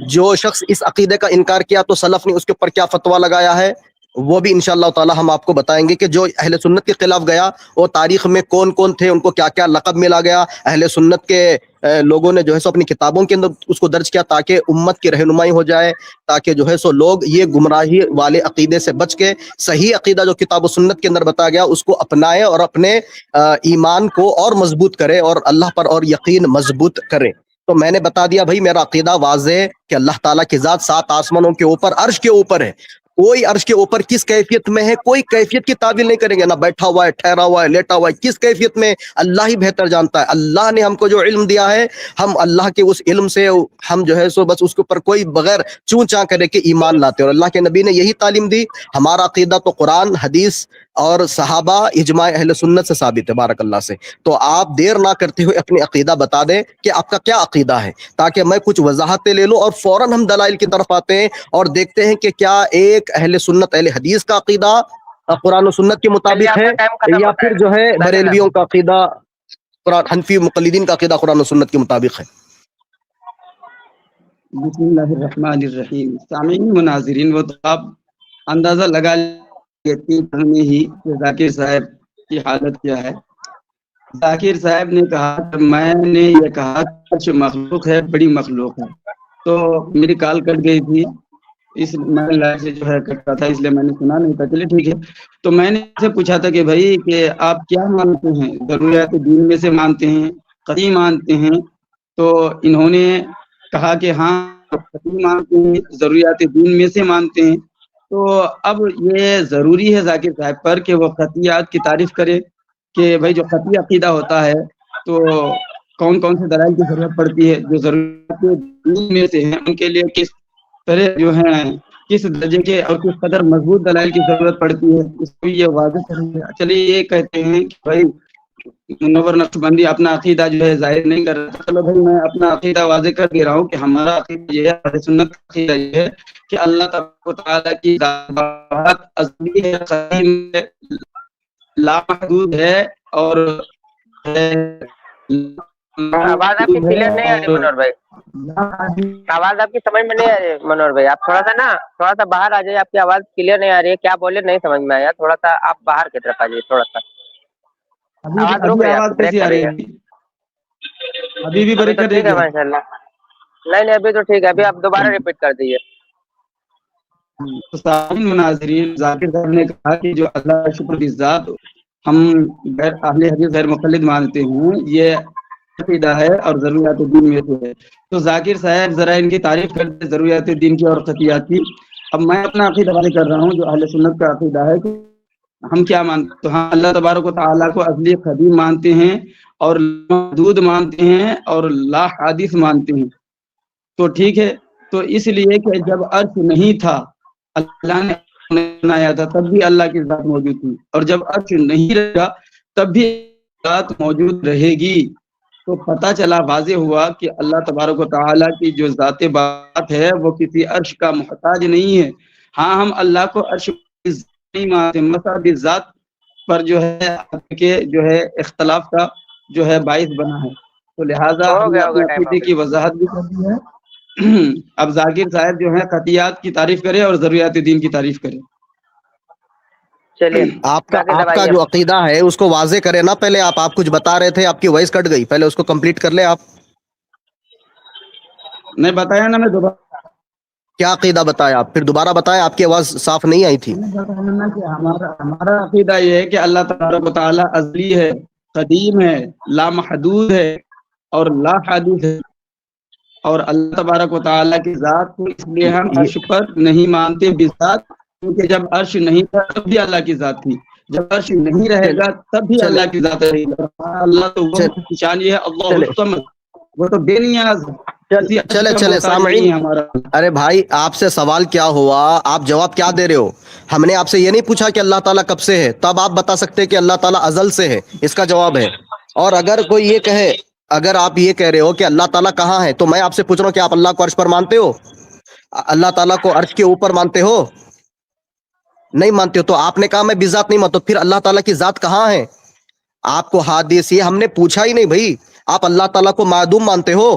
[SPEAKER 2] جو شخص اس عقیدے کا انکار کیا تو سلف نے اس کے اوپر کیا فتویٰ لگایا ہے وہ بھی انشاءاللہ تعالی ہم آپ کو بتائیں گے. کہ جو اہل سنت کے خلاف گیا وہ تاریخ میں کون کون تھے، ان کو کیا کیا لقب ملا گیا. اہل سنت کے لوگوں نے جو ہے سو اپنی کتابوں کے اندر اس کو درج کیا تاکہ امت کی رہنمائی ہو جائے، تاکہ جو ہے سو لوگ یہ گمراہی والے عقیدے سے بچ کے صحیح عقیدہ جو کتاب و سنت کے اندر بتایا گیا اس کو اپنائے اور اپنے ایمان کو اور مضبوط کرے اور اللہ پر اور یقین مضبوط کرے. تو میں نے بتا دیا بھائی میرا عقیدہ واضح ہے کہ اللہ تعالیٰ کی ذات 7 آسمانوں کے اوپر عرش کے اوپر ہے. کوئی عرش کے اوپر کس کیفیت میں ہے کوئی کیفیت کی تعویل نہیں کریں گے، نہ بیٹھا ہوا ہے، ٹھہرا ہوا ہے، لیٹا ہوا ہے، کس کیفیت میں اللہ ہی بہتر جانتا ہے. اللہ نے ہم کو جو علم دیا ہے ہم اللہ کے اس علم سے ہم جو ہے سو بس اس کے اوپر کوئی بغیر چون چاں کرے کے ایمان لاتے ہیں. اور اللہ کے نبی نے یہی تعلیم دی. ہمارا عقیدہ تو قرآن حدیث اور صحابہ اجماع اہل سنت سے ثابت ہے بارک اللہ سے. تو آپ دیر نہ کرتے ہوئے اپنی عقیدہ بتا دیں کہ آپ کا کیا عقیدہ ہے، تاکہ میں کچھ وضاحتیں لے لوں اور فوراً ہم دلائل کی طرف آتے ہیں اور دیکھتے ہیں کہ کیا ایک اہل سنت اہل حدیث کا عقیدہ قرآن و سنت کے مطابق ہے یا پھر جو ہے بریلویوں کا عقیدہ، حنفی مقلدین کا عقیدہ قرآن و سنت کے مطابق ہے.
[SPEAKER 5] بسم اللہ الرحمن الرحیم. سامعین مناظرین، وہ تو آپ اندازہ لگا لیتے ہی کہ ذاکر صاحب کی حالت کیا ہے. ذاکر صاحب نے کہا کہ میں نے یہ کہا کچھ مخلوق ہے، بڑی مخلوق ہے. تو میری کال کٹ گئی تھی، اس میں لائف سے جو ہے کٹا تھا، اس لیے میں نے سنا نہیں تھا. چلیے ٹھیک ہے. تو میں نے سے پوچھا تھا کہ بھائی کہ آپ کیا مانتے ہیں، ضروریات دین میں سے مانتے ہیں، قطعی مانتے ہیں؟ تو انہوں نے کہا کہ ہاں قطعی مانتے ہیں، ضروریات دین میں سے مانتے ہیں. تو اب یہ ضروری ہے ذاکر صاحب پر کہ وہ قطعیات کی تعریف کرے کہ بھائی جو قطعی عقیدہ ہوتا ہے تو کون کون سے دلائل کی ضرورت پڑتی ہے، جو ضروریات دین میں سے ہیں ان کے لیے کس طرح جو ہیں کس درجے کے اور کس قدر مضبوط دلائل کی ضرورت پڑتی ہے، اس کو یہ واضح کریں گے. چلیے یہ کہتے ہیں کہ بھائی منور نقشبندی اپنا عقیدہ جو ہے ظاہر نہیں کر رہا. چلو بھائی میں اپنا عقیدہ واضح کر دے رہا ہوں کہ ہمارا عقیدہ یہ ہے، اہل سنت کا عقیدہ یہ ہے کہ اللہ تبارک و تعالیٰ کی ذات ازلی ہے، قدیم ہے، لامحدود ہے اور
[SPEAKER 3] آواز آپ کی کلیئر نہیں آ رہی منور بھائی، آواز آپ کی سمجھ میں نہیں آ رہی منور بھائی. آپ تھوڑا سا باہر آ جائیے، آپ کی آواز کلیئر نہیں آ رہی ہے. کیا بولے نہیں سمجھ میں آیا، تھوڑا سا آپ باہر کی طرف آ جائیے. تھوڑا سا
[SPEAKER 5] آواز کیسی آ رہی ہے؟ ابھی بھی بریک کر رہی ہے
[SPEAKER 3] ماشاء اللہ. نہیں ابھی تو ٹھیک ہے. ابھی آپ دوبارہ ریپیٹ کر دیجیے.
[SPEAKER 5] مناظرین، ذاکر صاحب نے کہا کہ جو اللہ کا شکر کی ذات ہم اہل حدیث غیر مقلد مانتے ہیں، یہ عقیدہ ہے اور ضروریات دین میں سے ہے. تو ذاکر صاحب ذرا ان کی تعریف کرتے ضروریات دین کی اور قطعیات کی. اب میں اپنا عقیدہ واضح کر رہا ہوں جو اہل سنت کا عقیدہ ہے کہ ہم کیا مانتے ہیں. تو ہم اللہ تبارک و تعالیٰ کو ازلی قدیم مانتے ہیں اور محدود مانتے ہیں اور لا حادث مانتے ہیں. تو ٹھیک ہے. تو اس لیے کہ جب عرش نہیں تھا اللہ نے بنایا تھا تب بھی اللہ کی ذات موجود تھی، اور جب عرش نہیں رہا تب بھی ذات موجود رہے گی. تو پتہ چلا، واضح ہوا کہ اللہ تبارک و تعالیٰ کی جو ذات بات ہے وہ کسی عرش کا محتاج نہیں ہے. ہاں ہم اللہ کو عرش نہیں مانتے، مسا ذات پر جو ہے کہ جو ہے اختلاف کا جو ہے باعث بنا ہے. تو لہٰذا عقیدے کی وضاحت بھی کر دی ہے. اب ذاکر صاحب جو ہے قطعیات کی تعریف کرے اور ضروریات دین کی تعریف کرے.
[SPEAKER 3] چلیے
[SPEAKER 2] آپ کا جو عقیدہ ہے اس کو واضح کرے نا. پہلے آپ کچھ بتا رہے تھے، آپ کی وائس کٹ گئی، پہلے اس کو کمپلیٹ کر لیں. آپ
[SPEAKER 5] نہیں بتایا نا، میں دوبارہ
[SPEAKER 2] کیا عقیدہ بتایا آپ، پھر دوبارہ بتایا، آپ کی آواز صاف نہیں آئی تھی.
[SPEAKER 5] ہمارا عقیدہ یہ ہے کہ اللہ تبارک و تعالیٰ ازلی ہے، قدیم ہے، لامحدود ہے اور لا حادث ہے. اور اللہ تبارک و تعالیٰ کی ذات کو اس لیے ہم عرش پر نہیں مانتے بذات، کیونکہ جب عرش نہیں تھا تب بھی اللہ کی ذات تھی، جب عرش نہیں رہے گا تب بھی اللہ کی ذات رہے گا. اللہ تو وہ شان یہ ہے اللہ الصمد. وہ تو بے نیاز ہے۔
[SPEAKER 2] چلے چلے سامعین،
[SPEAKER 5] ہمارا
[SPEAKER 2] ارے بھائی آپ سے سوال کیا ہوا، آپ جواب کیا دے رہے ہو؟ ہم نے آپ سے یہ نہیں پوچھا کہ اللہ تعالیٰ کب سے ہے، تب آپ بتا سکتے کہ اللہ تعالیٰ ازل سے ہے، اس کا جواب ہے۔ اور اگر کوئی یہ کہے، اگر آپ یہ کہہ رہے ہو کہ اللہ تعالیٰ کہاں ہے، تو میں آپ سے پوچھ رہا ہوں کہ آپ اللہ کو عرش پر مانتے ہو؟ اللہ تعالیٰ کو عرش کے اوپر مانتے ہو؟ نہیں مانتے ہو تو آپ نے کہا میں بذات نہیں مانتا، پھر اللہ تعالیٰ کی ذات کہاں ہے؟ آپ کو حدیث یہ ہم نے پوچھا ہی نہیں بھائی، آپ اللہ تعالیٰ کو معدوم مانتے ہو؟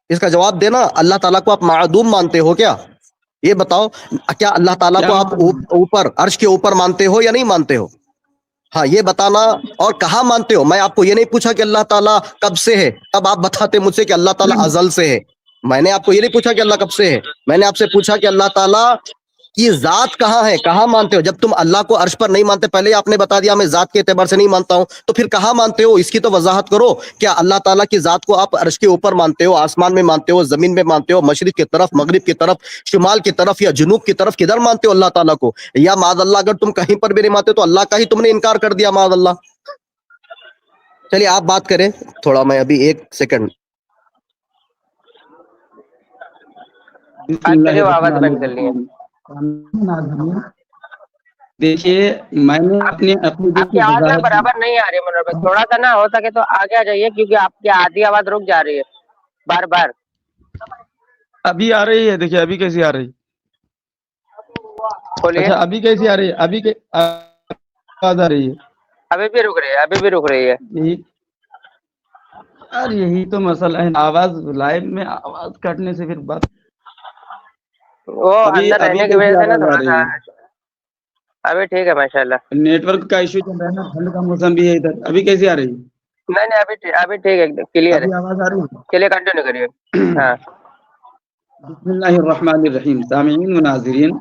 [SPEAKER 2] اس کا جواب دینا، اللہ تعالیٰ کو آپ معدوم مانتے ہو کیا؟ یہ بتاؤ، کیا اللہ تعالیٰ کو آپ اوپر عرش کے اوپر مانتے ہو یا نہیں مانتے ہو؟ ہاں یہ بتانا، اور کہاں مانتے ہو؟ میں آپ کو یہ نہیں پوچھا کہ اللہ تعالیٰ کب سے ہے، تب آپ بتاتے مجھ سے کہ اللہ تعالیٰ ازل سے ہے۔ میں نے آپ کو یہ نہیں پوچھا کہ اللہ کب سے ہے، میں نے آپ سے پوچھا کہ اللہ تعالیٰ کی ذات کہاں ہے، کہاں مانتے ہو؟ جب تم اللہ کو عرش پر نہیں مانتے، پہلے آپ نے بتا دیا میں ذات کے اعتبار سے نہیں مانتا ہوں، تو پھر کہاں مانتے ہو؟ اس کی تو وضاحت کرو۔ کیا اللہ تعالیٰ کی ذات کو آپ عرش کے اوپر مانتے ہو، آسمان میں مانتے ہو، زمین میں مانتے ہو، مشرق کی طرف، مغرب کی طرف، شمال کی طرف یا جنوب کی طرف، کدھر مانتے ہو اللہ تعالیٰ کو؟ یا معاذ اللہ اگر تم کہیں پر بھی نہیں مانتے تو اللہ کا ہی تم نے انکار کر دیا، معاذ اللہ۔ چلیے آپ بات کریں تھوڑا، میں ابھی ایک سیکنڈ۔
[SPEAKER 3] آواز بند کر لی ہے۔
[SPEAKER 5] دیکھیے میں نے اپنے عقیدے
[SPEAKER 3] آپ کی آواز نا برابر نہیں آ رہی ہے منور بھائی، تھوڑا سا نا ہو سکے تو آگے آ جائیے، کیونکہ آپ کی آدھی آواز رک جا رہی ہے بار بار۔
[SPEAKER 1] ابھی آ رہی ہے، دیکھیے ابھی کیسی آ رہی؟
[SPEAKER 3] بولیے۔
[SPEAKER 1] اچھا ابھی کیسی آ رہی ہے؟ ابھی آواز آ رہی ہے؟
[SPEAKER 3] ابھی بھی رک رہی ہے، ابھی بھی رک رہی ہے۔
[SPEAKER 1] یہی تو مسئلہ ہے، آواز لائیو میں آواز کٹنے سے پھر بات۔
[SPEAKER 3] وہ اندر رہنے کی وجہ سے نا تھوڑا سا ابھی ٹھیک ہے ماشاءاللہ۔
[SPEAKER 5] نیٹ ورک کا ایشو چل رہا ہے نا، ٹھنڈ کا موسم بھی ہے ادھر۔ ابھی کیسی آ رہی ہے؟
[SPEAKER 3] نہیں ابھی ٹھیک ہے، کلیئر ہے۔
[SPEAKER 5] ابھی آواز آ رہی ہے؟
[SPEAKER 3] چلیے کنٹینیو کریے۔ ہاں
[SPEAKER 5] بسم اللہ الرحمن الرحیم۔ سامعین مناظرین،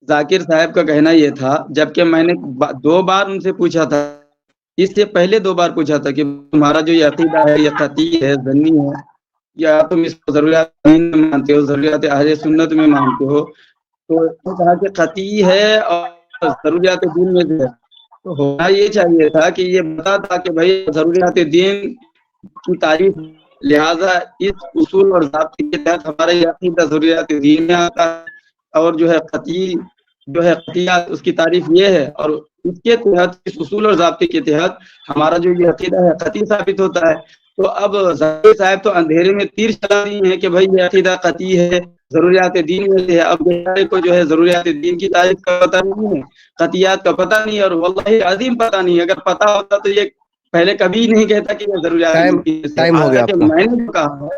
[SPEAKER 5] ذاکر صاحب کا کہنا یہ تھا، جبکہ میں نے 2 بار ان سے پوچھا تھا، اس سے پہلے 2 بار پوچھا تھا کہ تمہارا جو یہ عقیدہ ہے یہ قطعی ہے، ظنی ہے، یا تم اس کو ضروریات دین میں مانتے ہو، ضروریات اہل سنت میں مانتے ہو؟ تو اس نے کہا کہ قطعی ہے اور ضروریات دین میں ہے۔ تو ہونا یہ چاہیے تھا کہ یہ بتا کہ بھائی ضروریات دین کی تعریف، لہذا اس اصول اور ضابطے کے تحت ہمارا یہ عقیدہ ضروریات دین میں آتا ہے، اور جو ہے قطعی جو ہے قطعیات اس کی تعریف یہ ہے، اور اس کے تحت، اس اصول اور ضابطے کے تحت ہمارا جو یہ عقیدہ ہے قطعی ثابت ہوتا ہے۔ تو اب ذاکر صاحب تو اندھیرے میں تیر چلا رہی ہیں کہ بھائی یہ عقیدہ قطعی ہے، ضروریات دین میں سے ہے۔ اب بیچارے کو جو ہے ضروریات دین کی تعریف کا پتہ نہیں ہے، قطعیات کا پتہ نہیں، اور واللہ عظیم پتہ نہیں۔ اگر پتہ ہوتا تو یہ پہلے کبھی نہیں کہتا کہ یہ ضروریات
[SPEAKER 2] ٹائم ہو گیا آپ کا۔
[SPEAKER 5] میں نے جو کہا ہے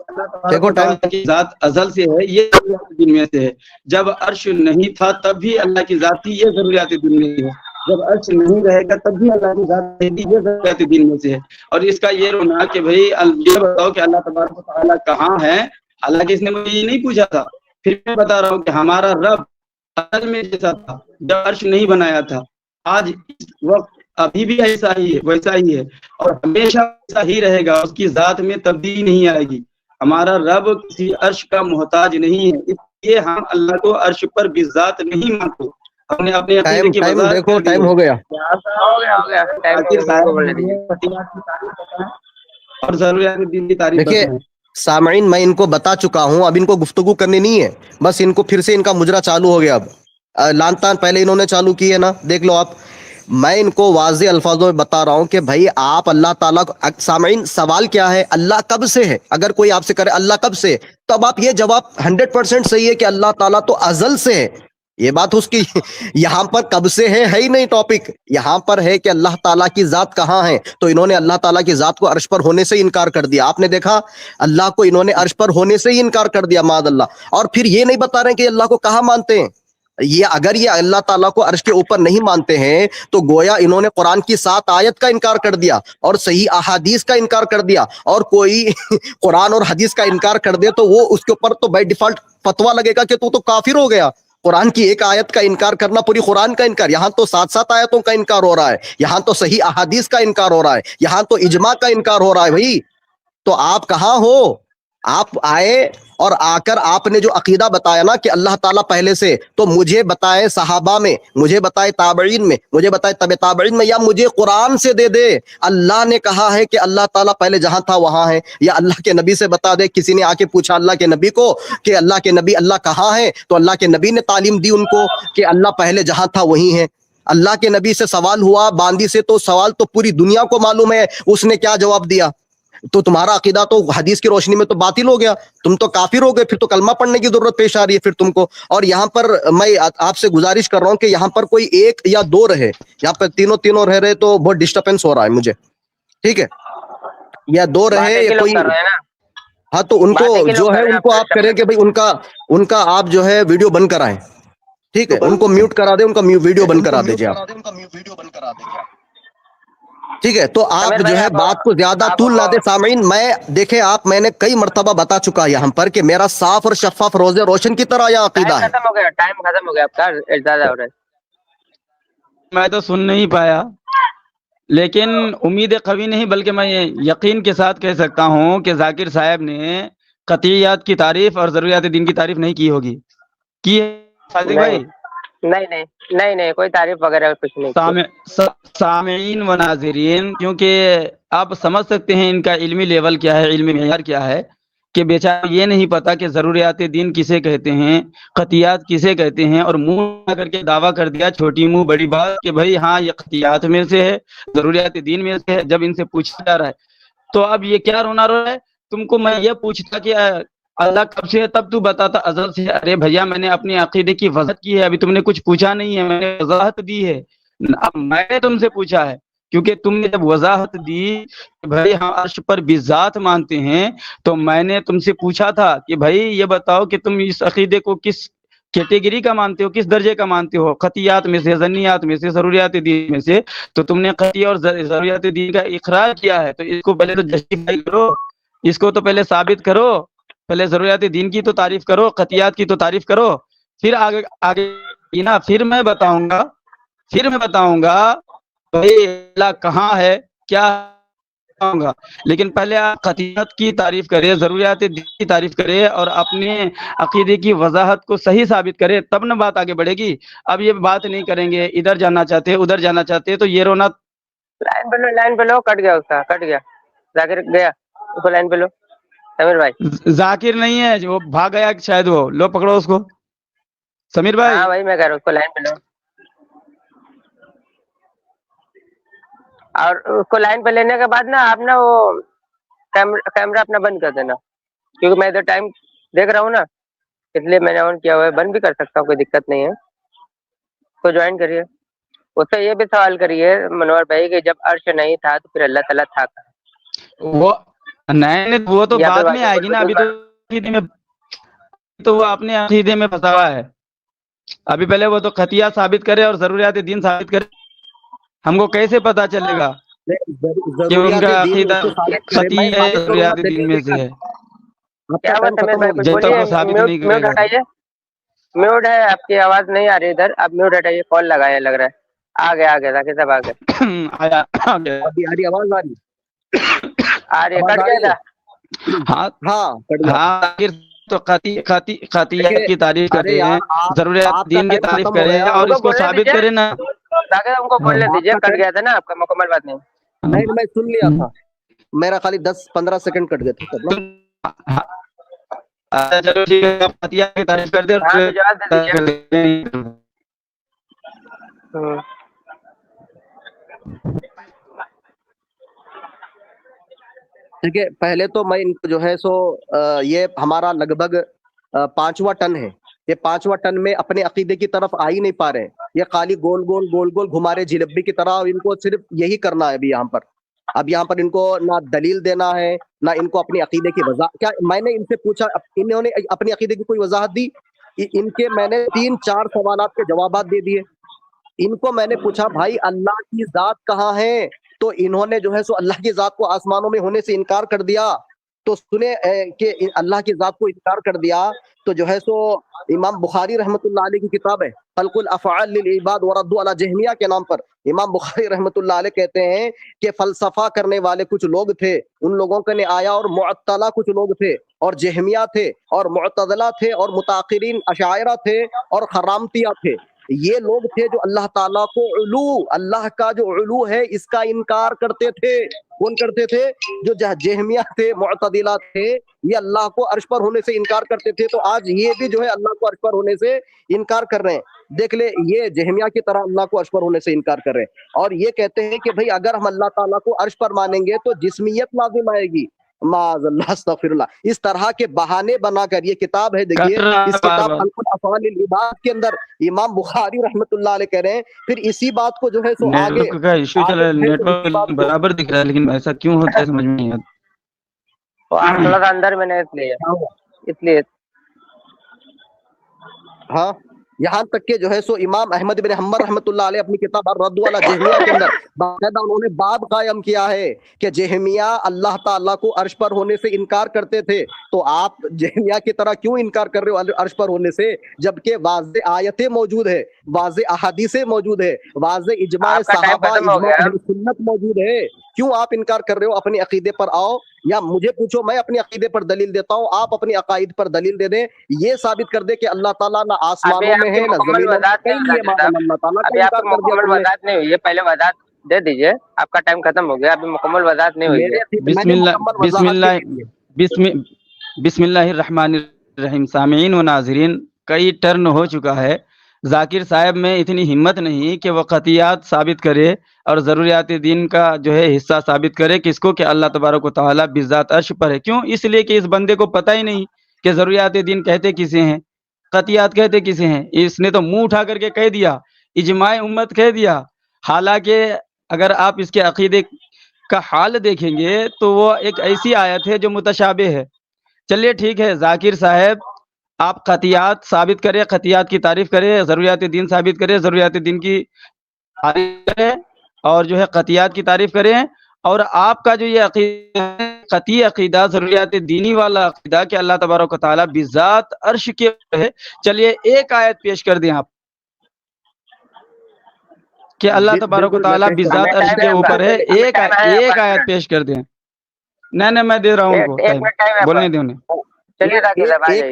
[SPEAKER 5] اللہ تعالیٰ کی ذات ازل سے ہے، یہ ضروریات دین میں سے ہے۔ جب عرش نہیں تھا تب بھی اللہ کی ذات تھی، یہ ضروریات دین میں سے ہے۔ جب عرش نہیں رہے گا تب بھی اللہ کی ذات رہے گی، یہ ضروریات دین میں سے ہے۔ اور اس کا یہ رونا کہ بھائی یہ بتاؤ کہ اللہ تبارک و تعالیٰ کہاں ہے، حالانکہ اس نے مجھے یہ نہیں پوچھا تھا۔ پھر میں بتا رہا ہوں کہ ہمارا رب اصل میں جیسا تھا جب عرش نہیں بنایا تھا، آج اس وقت ابھی بھی ایسا ہی ہے، ویسا ہی ہے، اور ہمیشہ ایسا ہی رہے گا، اس کی ذات میں تبدیلی نہیں آئے گی۔ ہمارا رب کسی عرش کا محتاج نہیں ہے، اس لیے ہم اللہ کو عرش پر بذات نہیں مانتے۔ ہم نے اپنے عقیدے کی وضاحت
[SPEAKER 2] دیکھو ٹائم ہو گیا۔
[SPEAKER 5] اور ضروریات دین کی تعریف
[SPEAKER 2] دیکھیے سامعین، میں ان کو بتا چکا ہوں، اب ان کو گفتگو کرنی نہیں ہے، بس ان کو پھر سے ان کا مجرا چالو ہو گیا۔ اب لان تان پہلے انہوں نے چالو کی ہے نا، دیکھ لو آپ۔ میں ان کو واضح الفاظوں میں بتا رہا ہوں کہ بھائی آپ اللہ تعالیٰ کو، سامعین سوال کیا ہے؟ اللہ کب سے ہے؟ اگر کوئی آپ سے کرے اللہ کب سے، تو اب آپ یہ جواب 100% صحیح ہے کہ اللہ تعالیٰ تو ازل سے ہے۔ یہ بات اس کی یہاں پر کب سے ہے ہی نہیں ٹاپک، یہاں پر ہے کہ اللہ تعالیٰ کی ذات کہاں ہے، تو انہوں نے اللہ تعالیٰ کی ذات کو عرش پر ہونے سے انکار کر دیا۔ آپ نے دیکھا اللہ کو انہوں نے عرش پر ہونے سے ہی انکار کر دیا، معاذ اللہ۔ اور پھر یہ نہیں بتا رہے کہ اللہ کو کہاں مانتے ہیں۔ یہ اگر یہ اللہ تعالیٰ کو عرش کے اوپر نہیں مانتے ہیں تو گویا انہوں نے قرآن کی 7 آیت کا انکار کر دیا اور صحیح احادیث کا انکار کر دیا، اور کوئی قرآن اور حدیث کا انکار کر دے تو وہ اس کے اوپر تو بائی ڈیفالٹ فتویٰ لگے گا کہ تو کافر ہو گیا۔ قرآن کی 1 آیت کا انکار کرنا پوری قرآن کا انکار، یہاں تو 7 آیتوں کا انکار ہو رہا ہے، یہاں تو صحیح احادیث کا انکار ہو رہا ہے، یہاں تو اجماع کا انکار ہو رہا ہے۔ بھائی تو آپ کہاں ہو؟ آپ آئے اور آ کر آپ نے جو عقیدہ بتایا نا کہ اللہ تعالیٰ پہلے سے، تو مجھے بتائے صحابہ میں، مجھے بتائے تابعین میں، مجھے بتائے تبع تابعین میں، یا مجھے قرآن سے دے دے اللہ نے کہا ہے کہ اللہ تعالیٰ پہلے جہاں تھا وہاں ہے، یا اللہ کے نبی سے بتا دے، کسی نے آ کے پوچھا اللہ کے نبی کو کہ اللہ کے نبی اللہ کہاں ہے، تو اللہ کے نبی نے تعلیم دی ان کو کہ اللہ پہلے جہاں تھا وہیں ہے۔ اللہ کے نبی سے سوال ہوا باندی سے، تو سوال تو پوری دنیا کو معلوم ہے اس نے کیا جواب دیا۔ تو تمہارا عقیدہ تو حدیث کی روشنی میں تو باطل ہو گیا، تم تو کافر ہو گئے، پھر تو کلمہ پڑھنے کی ضرورت پیش آ رہی ہے پھر تم کو۔ اور یہاں پر میں آپ سے گزارش کر رہا ہوں کہ یہاں پر کوئی ایک یا دو رہے، یہاں پر تینوں رہ رہے تو بہت ڈسٹربنس ہو رہا ہے مجھے، ٹھیک ہے، یا دو رہے یا کوئی، ہاں تو ان کو جو ہے ان کو آپ کریں کہ بھائی ان کا آپ جو ہے ویڈیو بند کرائیں، ٹھیک ہے، ان کو میوٹ کرا دیں، ان کا ویڈیو بند کرا دیجیے آپ، ٹھیک ہے۔ تو آپ جو ہے بات کو زیادہ طول نہ دے سامعین، میں نے کئی مرتبہ بتا چکا یہاں پر کہ میرا صاف اور شفاف روزے روشن کی طرح یہ عقیدہ ہے۔
[SPEAKER 3] ٹائم ختم ہو گیا آپ کا، زیادہ ہو رہا ہے۔
[SPEAKER 1] میں تو سن نہیں پایا، لیکن امید قوی نہیں بلکہ میں یقین کے ساتھ کہہ سکتا ہوں کہ ذاکر صاحب نے قطعیات کی تعریف اور ضروریات دین کی تعریف نہیں کی ہوگی، کی ہے صادق بھائی؟
[SPEAKER 3] نہیں کوئی تعریف وغیرہ کچھ نہیں۔
[SPEAKER 1] سامعین و ناظرین، کیونکہ آپ سمجھ سکتے ہیں ان کا علمی لیول کیا ہے، علمی معیار کیا ہے، کہ بیچارہ یہ نہیں پتا کہ ضروریات دین کسے کہتے ہیں، قطعیات کسے کہتے ہیں، اور منہ کر کے دعویٰ کر دیا چھوٹی منہ بڑی بات کہ بھائی ہاں یہ قطعیات میں سے ہے، ضروریات دین میں سے ہے۔ جب ان سے پوچھا جا رہا ہے تو اب یہ کیا رونا رو رہا ہے؟ تم کو میں یہ پوچھتا کہ اللہ کب سے ہے تب تو بتاتا ازل سے۔ ارے بھیا میں نے اپنے عقیدے کی وضاحت کی ہے، ابھی تم نے کچھ پوچھا نہیں ہے، میں نے وضاحت دی ہے۔ اب میں نے تم سے پوچھا ہے کیونکہ تم نے جب وضاحت دی کہ بھائی ہم عرش پر بذات مانتے ہیں، تو میں نے تم سے پوچھا تھا کہ بھائی یہ بتاؤ کہ تم اس عقیدے کو کس کیٹیگری کا مانتے ہو، کس درجے کا مانتے ہو، قطعیات میں سے، ظنیات میں سے، ضروریات دین میں سے؟ تو تم نے قطعی اور ضروریات دین کا اقرار کیا ہے، تو اس کو پہلے تو جسٹیفائی کرو، اس کو تو پہلے ثابت کرو، پہلے ضروریات دین کی تو تعریف کرو، قطعیات کی تو تعریف کرو، پھر آگے نا پھر میں بتاؤں گا بھائی اللہ کہاں ہے کیا گا۔ لیکن پہلے آپ قطعیت کی تعریف کرے، ضروریات دین کی تعریف کرے اور اپنے عقیدے کی وضاحت کو صحیح ثابت کرے، تب نہ بات آگے بڑھے گی۔ اب یہ بات نہیں کریں گے، ادھر جانا چاہتے ادھر جانا چاہتے، تو یہ رونا۔
[SPEAKER 3] لائن پہ لو، کٹ گیا اس کا، کٹ گیا، ذاکر گیا، اس کو لائن پہ لو سمیر بھائی۔
[SPEAKER 1] ذاکر نہیں ہے، وہ بھاگ گیا شاید، وہ لو پکڑو اس کو سمیر بھائی۔
[SPEAKER 3] ہاں بھائی میں کہہ رہا ہوں اس کو لائن پہ لو، اور اس کو لائن پہ لینے کے بعد نا آپ نا وہ کیمرہ اپنا بند کر دینا، کیونکہ میں ادھر ٹائم دیکھ رہا ہوں نا، اس لیے میں نے آن کیا ہوا ہے، بند بھی کر سکتا ہوں، کوئی دقت نہیں ہے۔ تو جوائن کریے، اس سے یہ بھی سوال کریے منور بھائی کہ جب عرش نہیں تھا تو پھر اللہ تعالیٰ تھا کہاں؟
[SPEAKER 1] وہ نہیں، وہ تو بعد میں آئے گی نا، ابھی تو وہ اپنے عقیدے میں پھنسا ہوا ہے۔ ابھی پہلے وہ تو قطعیہ ثابت کرے اور ضروریات دین ثابت کرے، ہم کو کیسے پتا چلے گا کہ ان کا عقیدہ قطعی ہے، ضروریات دین میں سے ہے؟
[SPEAKER 3] کیا بات ہے بھائی، کچھ بولیے، میوٹ ہٹائیے، میوٹ ہے، آپ کی آواز نہیں آ رہی ادھر، آپ میوٹ ہٹائیے، کال لگایا لگ رہا ہے، آ گیا ذاکر صاحب، آ گیا،
[SPEAKER 2] آواز آ رہی
[SPEAKER 3] آ رہی ہے، کٹ گیا تھا۔
[SPEAKER 1] ہاں تو قطعیت کی تعریف کرتے ہیں، ضروریات دین کی تعریف کرے اور اس کو ثابت کرے نا۔
[SPEAKER 3] ان کو بولنے دیجیے، کٹ گیا تھا نا آپ کا، مکمل بات نہیں۔
[SPEAKER 2] میں سن لیا تھا، میرا خالی 10-15 سیکنڈ کٹ گیا تھا۔
[SPEAKER 1] چلو ٹھیک ہے، قطعیت کی تعریف کر دے۔
[SPEAKER 2] دیکھیے پہلے تو میں ان کو جو ہے سو یہ ہمارا لگ بھگ 5واں ٹن ہے، یہ 5واں ٹن میں اپنے عقیدے کی طرف آ ہی نہیں پا رہے ہیں، یہ خالی گول گول گھما رہے جلیبی کی طرح، ان کو صرف یہی کرنا ہے اب یہاں پر ان کو نہ دلیل دینا ہے، نہ ان کو اپنی عقیدے کی وضاحت۔ کیا میں نے ان سے پوچھا، انہوں نے اپنی عقیدے کی کوئی وضاحت دی؟ ان کے میں نے 3-4 سوالات کے جوابات دے دیے۔ ان کو میں نے پوچھا بھائی اللہ کی ذات کہاں ہے، تو انہوں نے جو ہے سو اللہ کی ذات کو آسمانوں میں ہونے سے انکار کر دیا۔ تو سنے کہ اللہ کی ذات کو انکار کر دیا، تو جو ہے سو امام بخاری رحمۃ اللہ علیہ کی کتاب ہے خلق الافعال للعباد وردوا علی جہمیہ کے نام پر امام بخاری رحمۃ اللہ علیہ کہتے ہیں کہ فلسفہ کرنے والے کچھ لوگ تھے، ان لوگوں کے نے آیا، اور معطلہ کچھ لوگ تھے، اور جہمیہ تھے، اور معتزلہ تھے، اور متاخرین اشاعرہ تھے، اور خرامتیہ تھے۔ یہ لوگ تھے جو اللہ تعالیٰ کو علو، اللہ کا جو علو ہے اس کا انکار کرتے تھے۔ کون کرتے تھے؟ جو جہمیہ تھے، معتزلہ تھے، یہ اللہ کو عرش پر ہونے سے انکار کرتے تھے۔ تو آج یہ بھی جو ہے اللہ کو عرش پر ہونے سے انکار کر رہے ہیں۔ دیکھ لے، یہ جہمیہ کی طرح اللہ کو عرش پر ہونے سے انکار کر رہے ہیں، اور یہ کہتے ہیں کہ بھئی اگر ہم اللہ تعالیٰ کو عرش پر مانیں گے تو جسمیت لازم آئے گی۔ معاذ اللہ، استغفر اللہ۔ اس طرح کے بہانے بنا کر یہ کتاب ہے، دیکھیے اس کتاب خلق الافعال للعباد کے اندر امام بخاری رحمۃ اللہ علیہ کہہ رہے ہیں، پھر اسی بات کو جو ہے سو
[SPEAKER 1] نیٹ
[SPEAKER 2] آگے
[SPEAKER 1] ورک کا ایشو چل رہا ہے، نیٹ ورک برابر دکھ رہا ہے لیکن ایسا کیوں ہوتا ہے سمجھ میں نہیں آتا۔
[SPEAKER 3] تو آپ تھوڑا سا اندر میں نے اس لیے
[SPEAKER 2] ہاں، یہاں تک کہ جو ہے سو امام احمد بن حنبل رحمۃ اللہ علیہ اپنی کتاب الرد علی جہمیہ کے اندر باقاعدہ انہوں نے باب قائم کیا ہے کہ جہمیہ اللہ تعالیٰ کو عرش پر ہونے سے انکار کرتے تھے، تو آپ جہمیہ کی طرح کیوں انکار کر رہے ہو عرش پر ہونے سے، جبکہ واضح آیتیں موجود ہے، واضح احادیثیں موجود ہے، واضح اجماع
[SPEAKER 3] آپ کا ٹائم
[SPEAKER 2] صحابہ،
[SPEAKER 3] ختم ہو
[SPEAKER 2] اجماع
[SPEAKER 3] گیا۔
[SPEAKER 2] اہل سنت موجود ہے۔ کیوں آپ انکار کر رہے ہو؟ اپنے عقیدے پر آؤ، یا مجھے پوچھو، میں اپنے عقیدے پر دلیل دیتا ہوں، آپ اپنی عقائد پر دلیل دے دیں، یہ ثابت کر دے کہ اللہ تعالیٰ نہ آسمانوں میں ہے نہ
[SPEAKER 3] مکمل
[SPEAKER 2] زمینوں میں،
[SPEAKER 3] وضاحت
[SPEAKER 2] کہیں
[SPEAKER 3] نہیں
[SPEAKER 2] نہیں ہے،
[SPEAKER 3] صاحب،
[SPEAKER 2] اللہ تعالیٰ کا
[SPEAKER 3] ابھی آپ
[SPEAKER 2] انکار
[SPEAKER 3] کی
[SPEAKER 2] کر دیا
[SPEAKER 3] مکمل
[SPEAKER 2] تم نے۔
[SPEAKER 3] وضاحت نہیں ہوئی ہے، پہلے وضاحت دے دیجئے، آپ کا ٹائم ختم ہو گیا، ابھی مکمل وضاحت نہیں ہوئی ہے۔
[SPEAKER 2] میں
[SPEAKER 1] بسم
[SPEAKER 2] نے
[SPEAKER 1] اللہ
[SPEAKER 2] مکمل
[SPEAKER 1] بسم
[SPEAKER 2] وضاحت
[SPEAKER 1] اللہ
[SPEAKER 2] کے لیے
[SPEAKER 1] بسم اللہ الرحمن الرحیم۔ سامعین و ناظرین، کئی ٹرن ہو چکا ہے، ذاکر صاحب میں اتنی ہمت نہیں کہ وہ قطعیات ثابت کرے اور ضروریات دین کا جو ہے حصہ ثابت کرے، کس کو؟ کہ اللہ تبارک و تعالیٰ بذات عرش پر ہے۔ کیوں؟ اس لیے کہ اس بندے کو پتہ ہی نہیں کہ ضروریات دین کہتے کسے ہیں، قطعیات کہتے کسے ہیں۔ اس نے تو منہ اٹھا کر کے کہہ دیا، اجماع امت کہہ دیا، حالانکہ اگر آپ اس کے عقیدے کا حال دیکھیں گے تو وہ ایک ایسی آیت ہے جو متشابہ ہے۔ چلیے ٹھیک ہے، ذاکر صاحب آپ قطعیات ثابت کریں، قطعیات کی تعریف کریں، ضروریات دین ثابت کریں، ضروریات دین کی تعریف کریں، اور جو ہے قطعیات کی تعریف کریں، اور آپ کا جو یہ عقیدہ قطعی عقیدہ، ضروریات دینی والا عقیدہ کہ اللہ تبارک و تعالیٰ بذات عرش کے اوپر ہے، چلیے ایک آیت پیش کر دیں آپ کہ اللہ تبارک و تعالیٰ بذات عرش کے اوپر ہے، ایک آیت پیش کر دیں۔ نہیں میں دے رہا ہوں ان کو ٹائم، بولنے دیں انہیں۔
[SPEAKER 3] چلیے ذاکر صاحب آ جائیے۔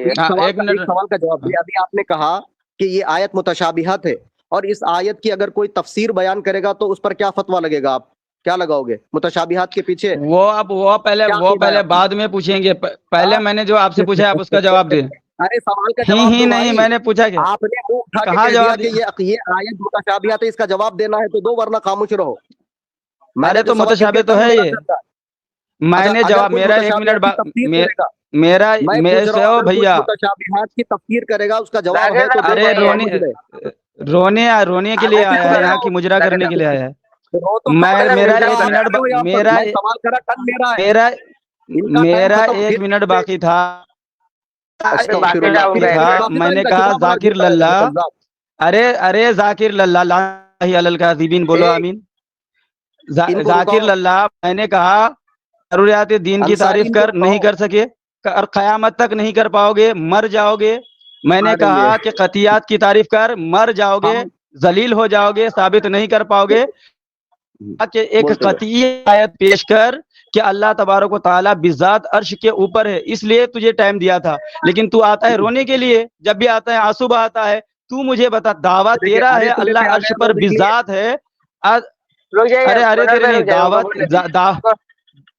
[SPEAKER 1] ایک منٹ
[SPEAKER 2] سوال کا جواب دیا۔ ابھی آپ نے کہا کہ یہ آیت متشابہات ہے، اور اس آیت کی اگر کوئی تفسیر بیان کرے گا تو اس پر کیا فتویٰ لگے گا؟ آپ کیا لگاؤ گے متشابہات کے پیچھے؟
[SPEAKER 1] وہ پہلے بعد میں پوچھیں گے، پہلے میں نے جو آپ سے پوچھا ہے آپ اس کا جواب دیں۔
[SPEAKER 2] ارے سوال کا جواب
[SPEAKER 1] ہی نہیں، میں نے پوچھا کہ
[SPEAKER 2] آپ نے منہ اٹھا کے
[SPEAKER 1] کہاں
[SPEAKER 2] کہہ دیا
[SPEAKER 1] جواب
[SPEAKER 2] کہ یہ آیت متشابہات ہے، اس کا جواب دینا ہے تو دو، ورنہ خاموش رہو۔
[SPEAKER 1] ارے تو متشابہ تو ہے یہ، میں نے جواب، میرا ایک منٹ میرا سے ہو بھیا،
[SPEAKER 2] متشابہات کی تفسیر کرے گا، اس کا جواب ہے تو
[SPEAKER 1] ارے رونے کے لیے آیا ہے، یہاں کی مجرا کرنے کے لیے آیا ہے۔ میرا ایک منٹ باقی تھا، میں نے کہا ذاکر للہ، ارے ذاکر للہ لا الہ الا الکاذبین، بولو آمین۔ ذاکر للہ، میں نے کہا ضروریات دین کی تعریف کر، نہیں کر سکے، اور قیامت تک نہیں کر پاؤ گے، مر جاؤ گے۔ میں نے کہا کہ قطعیات کی تعریف کر، مر جاؤ گے، ذلیل ہو جاؤ گے، ثابت نہیں کر پاؤ گے۔ کہ ایک قطعی آیت پیش کر کہ اللہ تبارک و تعالیٰ بذات عرش کے اوپر ہے، اس لیے تجھے ٹائم دیا تھا، لیکن تو آتا ہے رونے کے لیے، جب بھی آتا ہے آنسو بہاتا ہے۔ تو مجھے بتا، دعویٰ تیرا ہے اللہ عرش پر بذات ہے، ارے تیرے نہیں،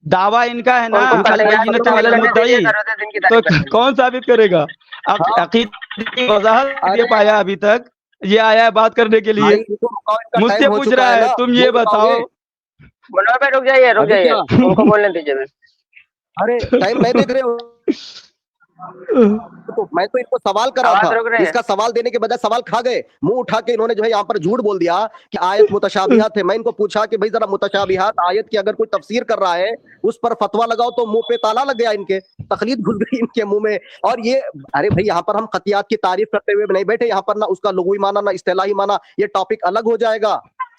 [SPEAKER 1] دعویٰ ان کا ہے نا، البینۃ علی المدعی، تو کون ثابت کرے گا؟ عقیدے کی وضاحت نہیں پایا ابھی تک، یہ آیا ہے بات کرنے کے لیے، مجھ سے پوچھ رہا ہے، تم یہ بتاؤ۔
[SPEAKER 3] منور بھائی رک جائیے، ان کو بولنے دیجیے۔
[SPEAKER 2] ارے ٹائم نہیں دیکھ رہے ہو؟ میں تو ان کو سوال کرا تھا، اس کا سوال دینے کے بجائے سوال کھا گئے، منہ اٹھا کے انہوں نے جو ہے یہاں پر جھوٹ بول دیا کہ آیت متشابہات ہے۔ میں ان کو پوچھا کہ بھائی ذرا متشابہات آیت کی اگر کوئی تفسیر کر رہا ہے اس پر فتویٰ لگاؤ، تو منہ پہ تالا لگ گیا، ان کے تقلید گھس گئی ان کے منہ میں۔ اور یہ ارے بھائی یہاں پر ہم قطعیات کی تعریف کرتے ہوئے نہیں بیٹھے، یہاں پر نہ اس کا لغوی معنی نہ اصطلاحی معنی، یہ ٹاپک الگ ہو جائے گا۔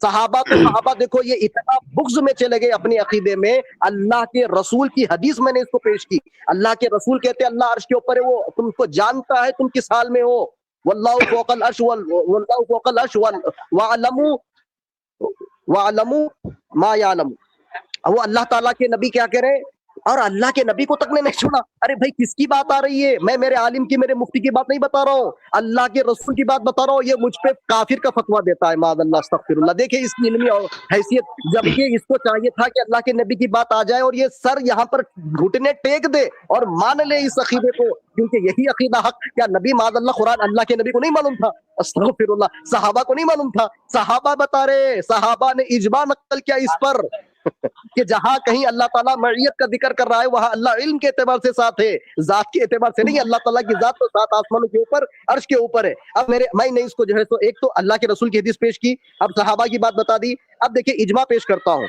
[SPEAKER 2] صحابہ تو صحابہ دیکھو یہ اتنا بغض میں چلے گئے اپنے عقیدے میں، اللہ کے رسول کی حدیث میں نے اس کو پیش کی، اللہ کے رسول کہتے ہیں اللہ عرش کے اوپر ہے، وہ تم کو جانتا ہے تم کس حال میں ہو، واللہ فوق العرش واللہ فوق العرش وَاعْلَمُوا مَا يَعْلَمُ، وہ اللہ تعالیٰ کے نبی کیا کہہ رہے ہیں، اور اللہ کے نبی کو تک نے نہیں چھوڑا۔ ارے بھائی کس کی بات آ رہی ہے؟ میں میرے عالم کی، میرے مفتی کی بات نہیں بتا رہا ہوں، اللہ کے رسول کی بات بتا رہا ہوں۔ یہ مجھ پہ کافر کا فتویٰ دیتا ہے، معاذ اللہ استغفر اللہ۔ دیکھیں اس کی علمی حیثیت، جبکہ اس کو چاہیے تھا کہ اللہ کے نبی کی بات آ جائے اور یہ سر یہاں پر گھٹنے ٹیک دے اور مان لے اس عقیدے کو، کیونکہ یہی عقیدہ حق۔ کیا نبی معاذ اللہ قرآن اللہ کے نبی کو نہیں معلوم تھا؟ استغفر اللہ۔ صحابہ کو نہیں معلوم تھا؟ صحابہ بتا رہے، صحابہ نے اجماع نقل کیا اس پر کہ جہاں کہیں اللہ تعالیٰ معیت کا ذکر کر رہا ہے وہاں اللہ علم کے اعتبار سے ساتھ ہے، ذات کے اعتبار سے نہیں۔ اللہ تعالیٰ کی ذات تو سات آسمانوں کے اوپر، عرش کے اوپر ہے۔ اب میں نے اس کو جو ہے تو ایک تو اللہ کے رسول کی حدیث پیش کی، اب صحابہ کی بات بتا دی، اب دیکھیں اجماع پیش کرتا ہوں۔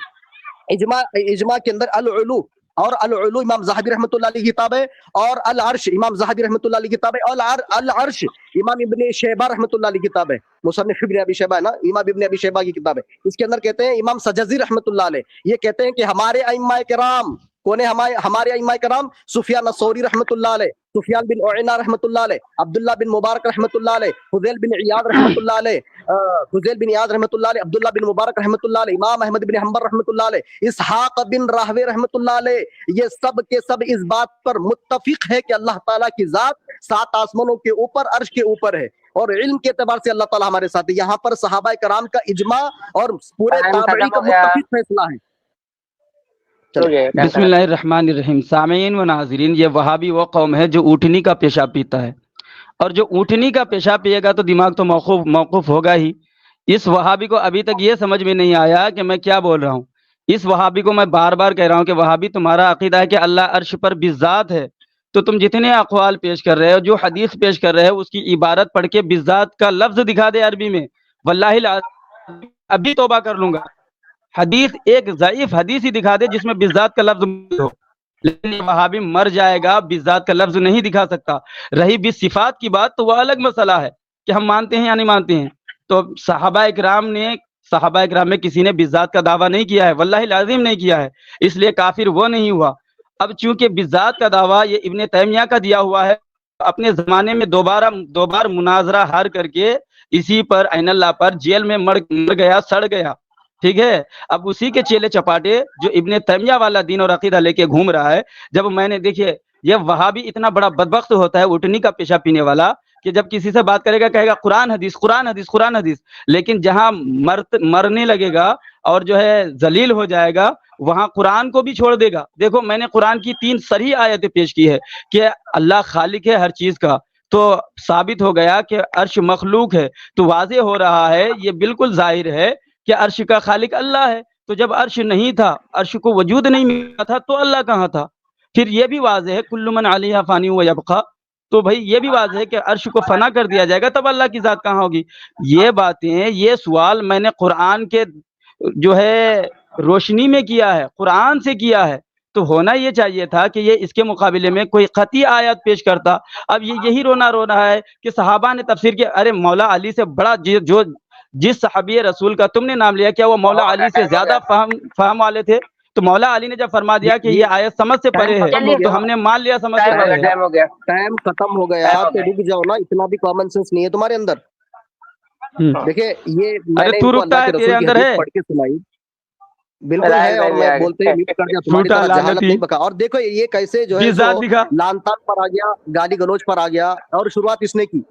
[SPEAKER 2] اجماع کے اندر العلو اور العلو امام زاہبی رحمۃ اللہ علیہ کی کتاب ہے، اور العرش امام زاہبی رحمۃ اللہ علیہ کی کتاب ہے، اور العرش امام ابن شیبہ رحمۃ اللہ علیہ کی کتاب ہے، مصنف ابن ابی شیبہ ہے نا، امام ابن ابی شیبہ کی کتاب ہے۔ اس کے اندر کہتے ہیں امام سجزی رحمۃ اللہ علیہ، یہ کہتے ہیں کہ ہمارے ائمہ کرام کون ہے؟ ہمارے ائمہ کرام سفیان الثوری رحمۃ اللہ علیہ، سفیان بن عیینہ رحمۃ اللہ علیہ، عبداللہ بن مبارک رحمۃ اللہ علیہ، فضیل بن عیاض رحمۃ اللہ علیہ، عبداللہ بن مبارک رحمۃ اللہ علیہ، امام احمد بن حنبل رحمۃ اللہ علیہ، اسحاق بن راہوے رحمۃ اللہ علیہ، یہ سب کے سب اس بات پر متفق ہے کہ اللہ تعالیٰ کی ذات سات آسمانوں کے اوپر، عرش کے اوپر ہے، اور علم کے اعتبار سے اللہ تعالیٰ ہمارے ساتھ ہے۔ یہاں پر صحابہ کرام کا اجماع اور پورے تابعین کا متفق فیصلہ ہے۔
[SPEAKER 1] بسم اللہ الرحمن الرحیم۔ سامعین و ناظرین، یہ وہابی وہ قوم ہے جو اونٹنی کا پیشاب پیتا ہے، اور جو اونٹنی کا پیشاب پیے گا تو دماغ تو موقوف ہوگا ہی۔ اس وہابی کو ابھی تک یہ سمجھ میں نہیں آیا کہ میں کیا بول رہا ہوں۔ اس وہابی کو میں بار بار کہہ رہا ہوں کہ وہابی تمہارا عقیدہ ہے کہ اللہ عرش پر بذات ہے، تو تم جتنے اقوال پیش کر رہے ہو، جو حدیث پیش کر رہے ہو، اس کی عبارت پڑھ کے بذات کا لفظ دکھا دے عربی میں، واللہ العظیم ابھی توبہ کر لوں گا۔ حدیث ایک ضعیف حدیث ہی دکھا دے جس میں بذات کا لفظ ہو، لیکن یہ وہابی مر جائے گا، بذات کا لفظ نہیں دکھا سکتا۔ رہی بالصفات کی بات تو وہ الگ مسئلہ ہے کہ ہم مانتے ہیں یا نہیں مانتے ہیں۔ تو صحابہ اکرام میں کسی نے بذات کا دعویٰ نہیں کیا ہے، واللہ العظیم نہیں کیا ہے، اس لیے کافر وہ نہیں ہوا۔ اب چونکہ بذات کا دعویٰ یہ ابن تیمیہ کا دیا ہوا ہے، اپنے زمانے میں دو بار مناظرہ ہار کر کے اسی پر عین اللہ پر جیل میں مر گیا، سڑ گیا، ٹھیک ہے۔ اب اسی کے چیلے چپاٹے جو ابن تیمیہ والا دین اور عقیدہ لے کے گھوم رہا ہے، جب میں نے دیکھیے یہ وہابی اتنا بڑا بدبخت ہوتا ہے اٹھنی کا پیشہ پینے والا کہ جب کسی سے بات کرے گا کہے گا قرآن حدیث قرآن حدیث قرآن حدیث، لیکن جہاں مرنے لگے گا اور جو ہے ذلیل ہو جائے گا وہاں قرآن کو بھی چھوڑ دے گا۔ دیکھو میں نے قرآن کی 3 صریح آیتیں پیش کی ہے کہ اللہ خالق ہے ہر چیز کا، تو ثابت ہو گیا کہ عرش مخلوق ہے، تو واضح ہو رہا ہے، یہ بالکل ظاہر ہے کہ عرش کا خالق اللہ ہے۔ تو جب عرش نہیں تھا، عرش کو وجود نہیں ملا تھا، تو اللہ کہاں تھا؟ پھر یہ بھی واضح ہے کل من علیہا فانی و یبقا، تو بھائی یہ بھی واضح ہے کہ عرش کو فنا کر دیا جائے گا، تب اللہ کی ذات کہاں ہوگی؟ یہ باتیں، یہ سوال میں نے قرآن کے جو ہے روشنی میں کیا ہے، قرآن سے کیا ہے، تو ہونا یہ چاہیے تھا کہ یہ اس کے مقابلے میں کوئی قطعی آیات پیش کرتا۔ اب یہ یہی رونا رو رہا ہے کہ صحابہ نے تفسیر کیا، ارے مولا علی سے بڑا جو جس صحابی رسول کا تم نے نام لیا، کیا وہ مولا علی سے زیادہ فہم والے تھے؟ تو مولا علی نے جب فرما دیا کہ یہ آیت سمجھ سے پرے ہے تو ہم نے مان لیا سمجھ سے پرے ہے۔
[SPEAKER 2] ٹائم ختم ہو گیا، تو رک جاؤ نا، اتنا بھی کامن سینس نہیں ہے تمہارے اندر۔ دیکھیں یہ میں نے
[SPEAKER 1] رکتا ہے تیرے اندر ہے،
[SPEAKER 2] پڑھ کے سنائی، بالکل ہے، اور میں بولتے ہیں تمہاری طرح جہالت نہیں بکا۔ اور دیکھو یہ کیسے جو ہے لان تان پر آ گیا، گالی گلوچ پر آ گیا، اور شروعات اس نے کی،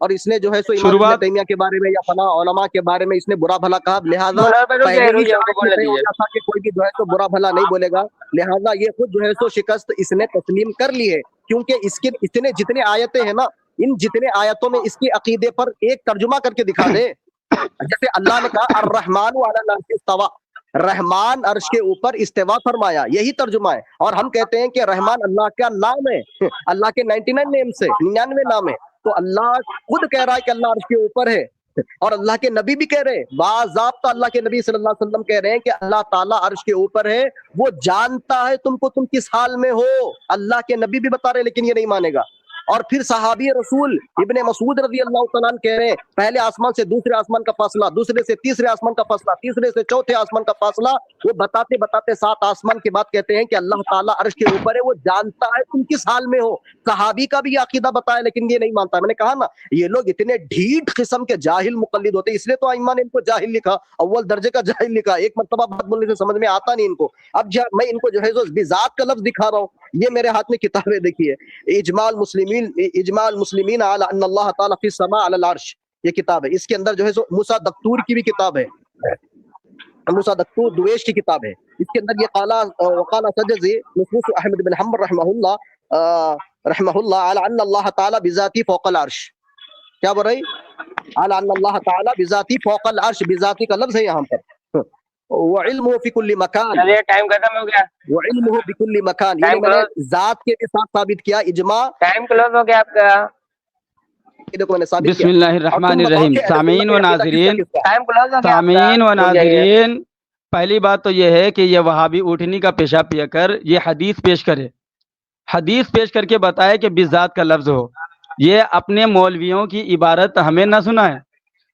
[SPEAKER 2] اور اس نے جو ہے سو امام ابن تیمیہ کے بارے میں یا فلاں علماء کے بارے میں اس نے برا بھلا کہا، لہٰذا پہلے ہی تھا کہ کوئی بھی جو ہے تو برا بھلا نہیں بولے گا، لہٰذا یہ خود جو ہے سو شکست اس نے تسلیم کر لی ہے، کیونکہ اس نے جتنے آیتیں ہیں نا، ان جتنے آیتوں میں اس کے عقیدے پر ایک ترجمہ کر کے دکھا دے۔ جیسے اللہ نے کہا الرحمن علی العرش استویٰ، رحمان عرش کے اوپر استوا فرمایا، یہی ترجمہ ہے۔ اور ہم کہتے ہیں کہ رحمان اللہ کا نام ہے، اللہ کے 99 نیم سے 99 نام ہے، تو اللہ خود کہہ رہا ہے کہ اللہ عرش کے اوپر ہے، اور اللہ کے نبی بھی کہہ رہے ہیں، باضابطہ اللہ کے نبی صلی اللہ علیہ وسلم کہہ رہے ہیں کہ اللہ تعالیٰ عرش کے اوپر ہے، وہ جانتا ہے تم کو، تم کس حال میں ہو۔ اللہ کے نبی بھی بتا رہے ہیں، لیکن یہ نہیں مانے گا۔ اور پھر صحابی رسول ابن مسعود رضی اللہ تعالیٰ عنہ کہہ رہے ہیں پہلے آسمان سے دوسرے آسمان کا فاصلہ، دوسرے سے تیسرے آسمان کا فاصلہ، تیسرے سے چوتھے آسمان کا فاصلہ، وہ بتاتے بتاتے 7 آسمان کے بعد کہتے ہیں کہ اللہ تعالیٰ عرش کے اوپر ہے، وہ جانتا ہے تم کس حال میں ہو۔ صحابی کا بھی عقیدہ بتایا لیکن یہ نہیں مانتا۔ میں نے کہا نا یہ لوگ اتنے ڈھیٹ قسم کے جاہل مقلد ہوتے، اس لیے تو ائمہ نے ان کو جاہل لکھا، اول درجے کا جاہل لکھا، ایک مرتبہ بات بولنے سے سمجھ میں آتا نہیں ان کو۔ اب میں ان کو جو ہے بذات کا لفظ دکھا رہا ہوں، یہ میرے ہاتھ میں کتابیں دیکھیے، اجماع المسلمین علی ان اللہ تعالی فی السماء علی العرش، یہ کتاب ہے، اس کے اندر جو ہے موسیٰ دکتور کی بھی کتاب ہے، موسیٰ دکتور دویش کی کتاب ہے، اس کے اندر یہ وقال سجزی نصوص احمد بن حنبل رحمہ اللہ علی ان اللہ تعالی بذاتی فوق العرش، کیا بول رہی علی ان اللہ تعالی بذاتی فوق العرش، بذاتی کا لفظ ہے یہاں پر، وعلمہ فی کل مکان،
[SPEAKER 3] چلیے ٹائم ختم ہو گیا،
[SPEAKER 2] وعلمہ بکل مکان، یعنی میں نے ذات کے ساتھ ثابت کیا، اجماع
[SPEAKER 3] ٹائم کلوز ہو گیا آپ کا۔
[SPEAKER 1] بسم اللہ الرحمن الرحیم۔ سامعین و ناظرین، سامعین و ناظرین، پہلی بات تو یہ ہے کہ یہ وہابی اٹھنی کا پیشہ پیا کر یہ حدیث پیش کرے، حدیث پیش کر کے بتائے کہ بذات کا لفظ ہو، یہ اپنے مولویوں کی عبارت ہمیں نہ سنائے،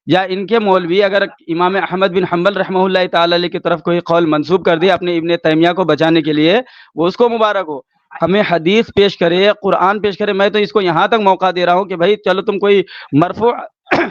[SPEAKER 1] یا ان کے مولوی اگر امام احمد بن حنبل رحمہ اللہ تعالی علیہ کی طرف کوئی قول منسوب کر دے اپنے ابن تیمیہ کو بچانے کے لیے، وہ اس کو مبارک ہو، ہمیں حدیث پیش کرے، قرآن پیش کرے۔ میں تو اس کو یہاں تک موقع دے رہا ہوں کہ بھائی چلو تم کوئی مرفوع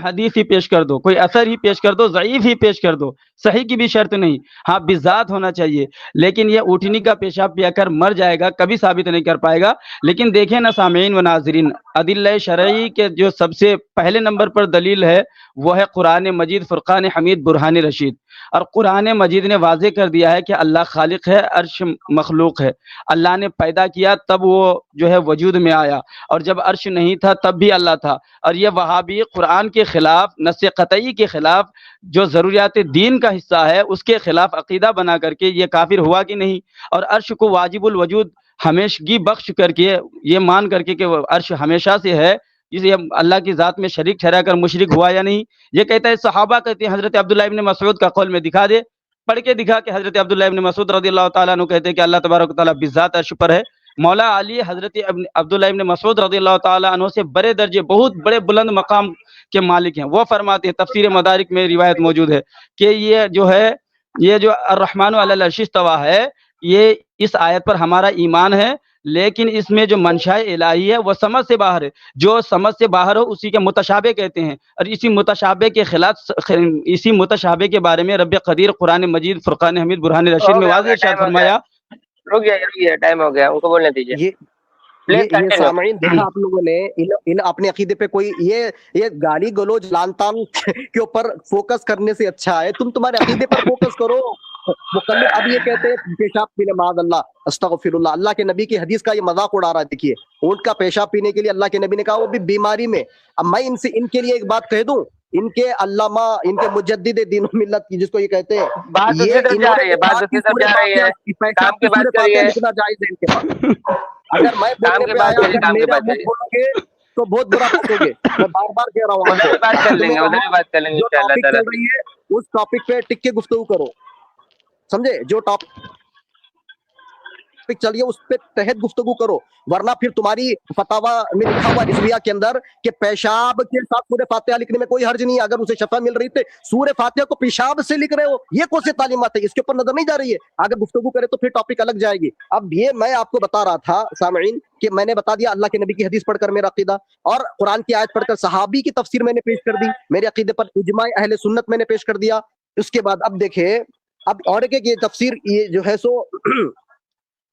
[SPEAKER 1] حدیث ہی پیش کر دو، کوئی اثر ہی پیش کر دو، ضعیف ہی پیش کر دو، صحیح کی بھی شرط نہیں، ہاں بذات ہونا چاہیے، لیکن یہ اٹھنی کا پیشاب پیا کر مر جائے گا، کبھی ثابت نہیں کر پائے گا۔ لیکن دیکھیں نا سامعین و ناظرین، ادلہ شرعی کے جو سب سے پہلے نمبر پر دلیل ہے وہ ہے قرآن مجید، فرقان حمید، برہان رشید، اور قرآن مجید نے واضح کر دیا ہے کہ اللہ خالق ہے، عرش مخلوق ہے، اللہ نے پیدا کیا تب وہ جو ہے وجود میں آیا، اور جب عرش نہیں تھا تب بھی اللہ تھا۔ اور یہ وہابی قرآن کے خلاف، نص قطعی کے خلاف، جو ضروریات دین کا حصہ ہے اس کے خلاف عقیدہ بنا کر کے یہ کافر ہوا کہ نہیں؟ اور عرش کو واجب الوجود ہمیشگی بخش کر کے، یہ مان کر کے کہ وہ عرش ہمیشہ سے ہے، یہ اللہ کی ذات میں شریک ٹھہرا کر مشرک ہوا یا نہیں؟ یہ کہتا ہے صحابہ کہتے ہیں، حضرت عبداللہ ابن مسعود کا قول میں دکھا دے، پڑھ کے دکھا کہ حضرت عبداللہ ابن مسعود رضی اللہ تعالیٰ عنہ کہتے ہیں کہ اللہ تبارک و تعالیٰ بذات عرش پر ہے۔ مولا علی حضرت عبداللہ ابن مسعود رضی اللہ تعالیٰ عنہ سے بڑے درجے، بہت بڑے بلند مقام کے مالک ہیں، وہ فرماتے ہیں، تفسیر مدارک میں روایت موجود ہے کہ یہ جو الرحمن علی العرش استویٰ ہے، یہ اس آیت پر ہمارا ایمان ہے، لیکن اس میں جو منشاء الہی ہے وہ سمجھ سے باہر ہے، جو سمجھ سے باہر ہو اسی کے متشابہ کہتے ہیں، اور اسی متشابہ کے خلاف، اسی متشابہ کے بارے میں رب قدیر قرآن مجید، فرقان حمید، برہان رشید میں واضح ارشاد فرمایا۔
[SPEAKER 3] رک گیا، ٹائم ہو گیا، ان کو بولنے دیجیے۔
[SPEAKER 2] یہ سامعین دیکھا آپ لوگوں نے ان اپنے عقیدے پہ کوئی یہ گالی گلوچ لان تان کے اوپر فوکس کرنے سے اچھا ہے تمہارے عقیدے پر فوکس کرو۔ مقلد اب یہ کہتے ہیں پیشاب پینے معاذ اللہ، استغفر اللہ، اللہ کے نبی کی حدیث کا یہ مذاق اڑا رہا ہے۔ دیکھیے اونٹ کا پیشاب پینے کے لیے اللہ کے نبی نے کہا، وہ بھی بیماری میں۔ اب میں ان کے لیے ایک بات کہہ دوں، ان کے علامہ، ان کے مجدد دین و ملت کی، جس کو یہ کہتے ہیں، لکھنا جائز ہے ان کے پاس۔ اگر میں بولنے پہ آیا، اگر میرا منہ کھولو گے تو بہت برا پکو گے، میں بار بار کہہ رہا ہوں۔ جو ٹاپک چل رہی ہے اس ٹاپک پہ ٹک کے گفتگو کرو، سمجھے؟ جو ٹاپک چلیے اس پہ تحت گفتگو کرو، ورنہ پھر تمہاری فتاوی میں لکھا ہوا رضویہ کے اندر کہ پیشاب کے ساتھ سورہ فاتحہ لکھنے میں کوئی حرج نہیں ہے، اگر اسے شفا مل رہی تھی سورہ فاتحہ کو پیشاب سے لکھ رہے ہو، یہ کون سی تعلیمات ہے؟ اس کے اوپر نظر نہیں جا رہی ہے۔ اگر گفتگو کرے تو پھر ٹاپک الگ جائے گی۔ اب یہ میں آپ کو بتا رہا تھا سامعین کہ میں نے بتا دیا اللہ کے نبی کی حدیث پڑھ کر میرا عقیدہ، اور قرآن کی آیت پڑھ کر صحابی کی تفسیر میں نے پیش کر دی، میرے عقیدے پر اجماع اہل سنت میں نے پیش کر دیا۔ اس کے بعد اب دیکھیں، اب اور ایک یہ تفسیر یہ جو ہے سو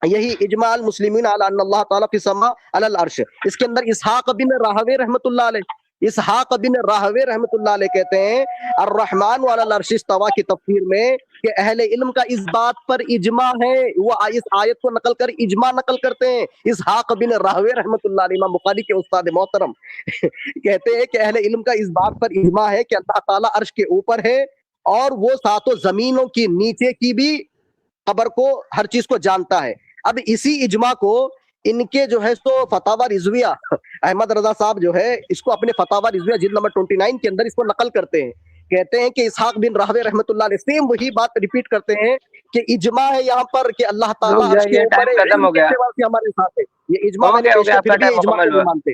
[SPEAKER 2] یہی اجماع المسلمین علی ان اللہ تعالی فی السماء علی العرش، اس کے اندر اسحاق بن راہوی رحمۃ اللہ علیہ، اسحاق بن راہوی رحمۃ اللہ علیہ کہتے ہیں الرحمن علی العرش استویٰ کی تفسیر میں کہ اہل علم کا اس بات پر اجماع ہے، وہ اس آیت کو نقل کر اجماع نقل کرتے ہیں۔ اسحاق بن راہوی رحمۃ اللہ علیہ، امام بخاری کے استاد محترم کہتے ہیں کہ اہل علم کا اس بات پر اجماع ہے کہ اللہ تعالیٰ عرش کے اوپر ہے، اور وہ ساتوں زمینوں کی نیچے کی بھی قبر کو، ہر چیز کو جانتا ہے۔ اب اسی اجماع کو ان کے جو ہے سو فتاوی رضویہ، احمد رضا صاحب جو ہے اس کو اپنے فتاوی رضویہ جلد نمبر 29 کے اندر اس کو نقل کرتے ہیں، کہتے ہیں کہ اسحاق بن راہوی رحمۃ اللہ علیہ سیم وہی بات ریپیٹ کرتے ہیں کہ اجماع ہے یہاں پر کہ اللہ تعالیٰ عرش کے اوپر ہے، ہمارے ساتھ ہے، یہ اجماع میں نے پیش کیا، پھر بھی اجماع کو نہیں مانتے۔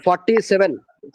[SPEAKER 2] 47,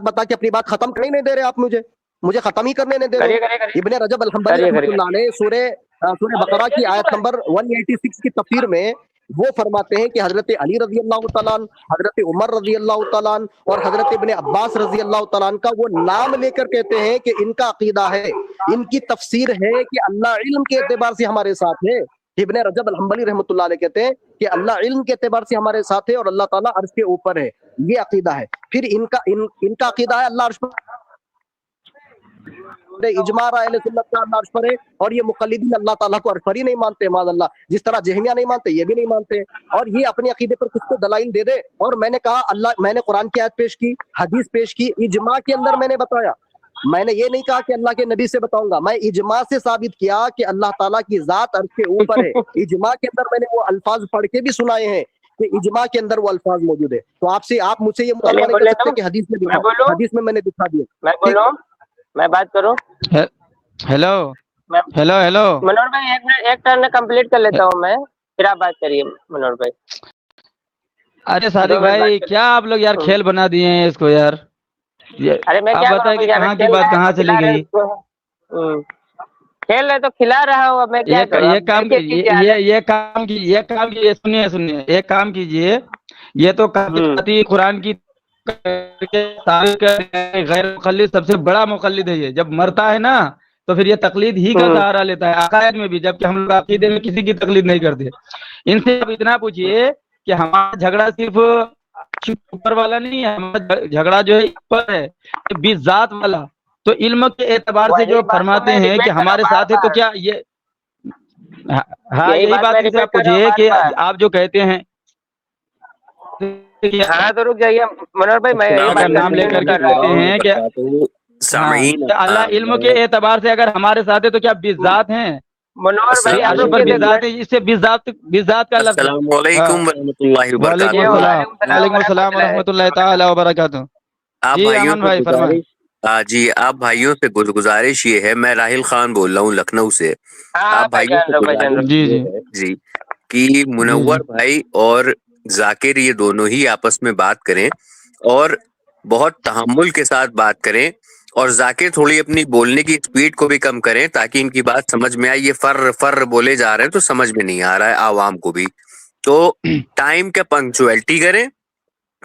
[SPEAKER 2] بات بتا کے اپنی بات ختم کرنے نہیں دے رہے آپ مجھے ختم ہی کرنے نہیں دے رہے. ابن رجب الحنبلی رحمۃ اللہ علیہ سورہ بقرہ کی آیت نمبر 186 کی تفسیر میں وہ فرماتے ہیں کہ حضرت علی رضی اللہ تعالیٰ عنہ، حضرت عمر رضی اللہ تعالیٰ عنہ اور حضرت ابن عباس رضی اللہ تعالیٰ عنہ کا وہ نام لے کر کہتے ہیں کہ ان کا عقیدہ ہے، ان کی تفسیر ہے کہ اللہ علم کے اعتبار سے ہمارے ساتھ ہے. ابن رجب الحنبلی رحمۃ اللہ علیہ کہتے ہیں کہ اللہ علم کے اعتبار سے ہمارے ساتھ ہے اور اللہ تعالیٰ عرش کے اوپر ہے، یہ عقیدہ ہے۔ پھر ان کا عقیدہ ہے اللہ عرش پر، اجماع اہل سنت کا اللہ عرش پر ہے، اور یہ مقلدین اللہ تعالیٰ کو عرش پر ہی نہیں مانتے معاذ اللہ، جس طرح جہمیہ نہیں مانتے یہ بھی نہیں مانتے، اور یہ اپنے عقیدے پر کچھ کو دلائل دے دے۔ اور میں نے کہا میں نے قرآن کی آیت پیش کی، حدیث پیش کی، اجماع کے اندر میں نے بتایا، میں نے یہ نہیں کہا کہ اللہ کے نبی سے بتاؤں گا، میں اجماع سے ثابت کیا کہ اللہ تعالیٰ کی ذات عرش کے اوپر ہے۔ اجماع کے اندر میں نے وہ الفاظ پڑھ کے بھی سنائے ہیں کہ اجماع کے اندر وہ الفاظ موجود ہے۔ تو آپ مجھ سے یہ مطالبہ نہیں کر سکتے کہ حدیث میں دکھا، حدیث میں نے دکھا دیا۔
[SPEAKER 3] میں بولوں، میں بات کروں؟
[SPEAKER 1] ہیلو ہیلو
[SPEAKER 3] منور بھائی ایک منٹ، ایک ٹرن کمپلیٹ کر لیتا ہوں میں، پھر آپ بات کریے منور بھائی۔
[SPEAKER 1] ارے صادق بھائی کیا آپ لوگ یار کھیل بنا دیے ہیں اس کو یار،
[SPEAKER 3] ارے میں
[SPEAKER 1] آپ
[SPEAKER 3] کیا
[SPEAKER 1] بتائیں کہ کہاں کی بات کہاں چلی گئی؟
[SPEAKER 3] کھیل رہے تو کھلا رہا ہوں، اب میں کیا کروں؟
[SPEAKER 1] یہ کام کیجیے، سنیے ایک کام کیجیے، یہ تو قرآن کی غیر مقلد سب سے بڑا مقلد ہے، یہ جب مرتا ہے نا تو پھر یہ تقلید ہی کا سہارا لیتا ہے عقائد میں بھی، جبکہ ہم لوگ عقیدے میں کسی کی تقلید نہیں کرتے۔ ان سے اب اتنا پوچھئے کہ ہمارا جھگڑا صرف اوپر والا نہیں ہے، ہمارا جھگڑا جو ہے اوپر ہے بذات والا، تو علم کے اعتبار سے جو فرماتے ہیں کہ ہمارے ساتھ ہے، تو کیا یہ ہاں یہی بات ان سے آپ پوچھئے کہ آپ جو کہتے ہیں
[SPEAKER 3] ہاں تو رک جائیے منور بھائی، میں
[SPEAKER 1] نام لے کر کے کہتے ہیں کہ اللہ علم کے اعتبار سے اگر ہمارے ساتھ ہے تو کیا بذات ہیں؟
[SPEAKER 3] منور بھائی
[SPEAKER 1] عرش پر بذات ہے، اس سے بذات کا لفظ۔
[SPEAKER 6] السلام علیکم ورحمۃ اللہ وبرکاتہ۔
[SPEAKER 1] وعلیکم السلام ورحمۃ اللہ تعالی وبرکاتہ۔ جی امن بھائی فرمائیں۔
[SPEAKER 6] جی آپ بھائیوں سے گزارش یہ ہے، میں راہل خان بول رہا ہوں لکھنؤ سے، آپ بھائیوں سے جی کہ منور بھائی اور ذاکر یہ دونوں ہی آپس میں بات کریں اور بہت تحمل کے ساتھ بات کریں، اور ذاکر تھوڑی اپنی بولنے کی سپیڈ کو بھی کم کریں تاکہ ان کی بات سمجھ میں آئے۔ یہ فر بولے جا رہے ہیں تو سمجھ میں نہیں آ رہا ہے عوام کو بھی، تو ٹائم کا پنکچویلٹی کریں،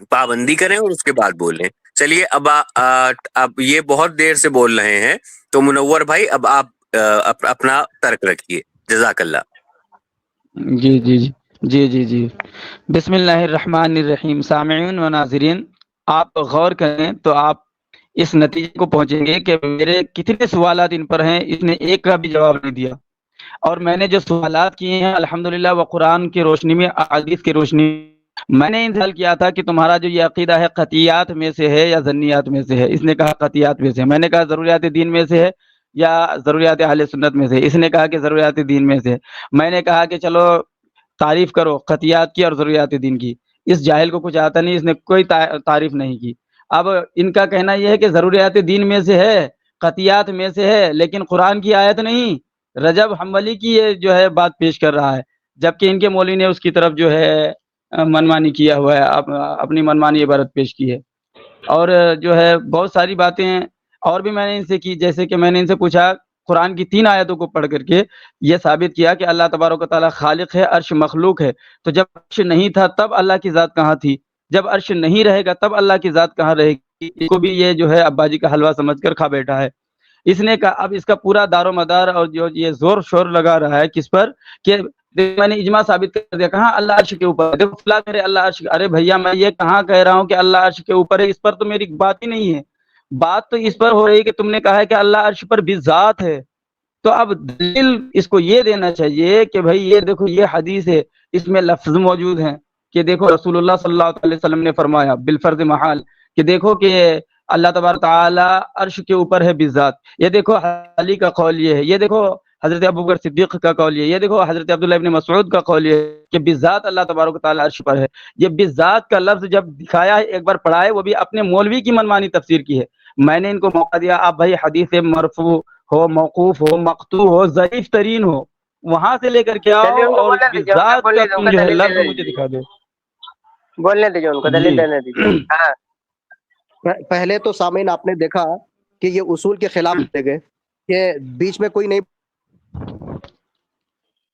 [SPEAKER 6] پابندی کریں اور اس کے بعد بولیں۔ چلیے اب یہ بہت دیر سے بول رہے ہیں، تو منور بھائی اب آپ اپنا ترک رکھیے، جزاک اللہ۔
[SPEAKER 1] جی جی جی جی جی جی بسم اللہ الرحمن الرحیم۔ سامعین و ناظرین، آپ غور کریں تو آپ اس نتیجے کو پہنچیں گے کہ میرے کتنے سوالات ان پر ہیں، اس نے ایک کا بھی جواب نہیں دیا، اور میں نے جو سوالات کیے ہیں الحمدللہ وہ قرآن کی روشنی میں، احادیث کی روشنی میں نے انتظار کیا تھا کہ تمہارا جو یہ عقیدہ ہے قطعیات میں سے ہے یا ظنیات میں سے ہے۔ اس نے کہا قطعیات میں سے، میں نے کہا ضروریات دین میں سے ہے یا ضروریات اہل سنت میں سے، اس نے کہا کہ ضروریات دین میں سے۔ میں نے کہا کہ چلو تعریف کرو قطعیات کی اور ضروریات دین کی، اس جاہل کو کچھ آتا نہیں، اس نے کوئی تعریف نہیں کی۔ اب ان کا کہنا یہ ہے کہ ضروریات دین میں سے ہے، قطعیات میں سے ہے، لیکن قرآن کی آیت نہیں۔ رجب حنبلی کی یہ جو ہے بات پیش کر رہا ہے، جبکہ ان کے مولوی نے اس کی طرف جو ہے منمانی کیا ہوا ہے، اپنی منمانی عبارت پیش کی ہے، اور جو ہے بہت ساری باتیں اور بھی میں نے ان سے کی، جیسے کہ میں نے ان سے پوچھا قرآن کی 3 آیتوں کو پڑھ کر کے یہ ثابت کیا کہ اللہ تبارک و تعالیٰ خالق ہے، عرش مخلوق ہے، تو جب عرش نہیں تھا تب اللہ کی ذات کہاں تھی؟ جب عرش نہیں رہے گا تب اللہ کی ذات کہاں رہے گی؟ اس کو بھی یہ جو ہے ابا جی کا حلوہ سمجھ کر کھا بیٹھا ہے۔ اس نے کہا اب اس کا پورا دار و مدار اور جو یہ زور شور لگا رہا ہے کس پر کہ میں نے اجماع ثابت کر دیا، کہاں اللہ عرش کے اوپر، دیکھو فلاں میرے اللہ عرش، ارے بھیا میں یہ کہاں کہہ رہا ہوں کہ اللہ عرش کے اوپر ہے، اس پر تو میری بات ہی نہیں ہے۔ بات تو اس پر ہو رہی ہے کہ تم نے کہا ہے کہ اللہ عرش پر بذات ہے، تو اب دلیل اس کو یہ دینا چاہیے کہ بھائی یہ دیکھو یہ حدیث ہے، اس میں لفظ موجود ہیں کہ دیکھو رسول اللہ صلی اللہ علیہ وسلم نے فرمایا بالفرض محال کہ دیکھو کہ اللہ تبارک تعالی عرش کے اوپر ہے بذات، یہ دیکھو علی کا قول یہ ہے، یہ دیکھو حضرت ابوبکر صدیق کا قول یہ دیکھو حضرت عبداللہ ابن مسعود کا قول یہ کہ بذات اللہ تبارک تعالی عرش پر ہے۔ یہ بذات کا لفظ جب دکھایا ہے، ایک بار پڑھا ہے، وہ بھی اپنے مولوی کی منمانی تفسیر کی ہے۔ میں نے ان کو موقع دیا، آپ بھائی حدیث مرفوع ہو، موقوف ہو، مقطوع ہو، ضعیف ترین ہو، وہاں سے لے کر کے آؤ اور بذات کا تم جو ہے لفظ مجھے دکھا دو۔
[SPEAKER 3] بولنے دیجیے ان کو، دلیل دینے دیجیے۔
[SPEAKER 2] پہلے تو سامعین آپ نے دیکھا کہ یہ اصول کے خلاف لے گئے کہ بیچ میں کوئی نہیں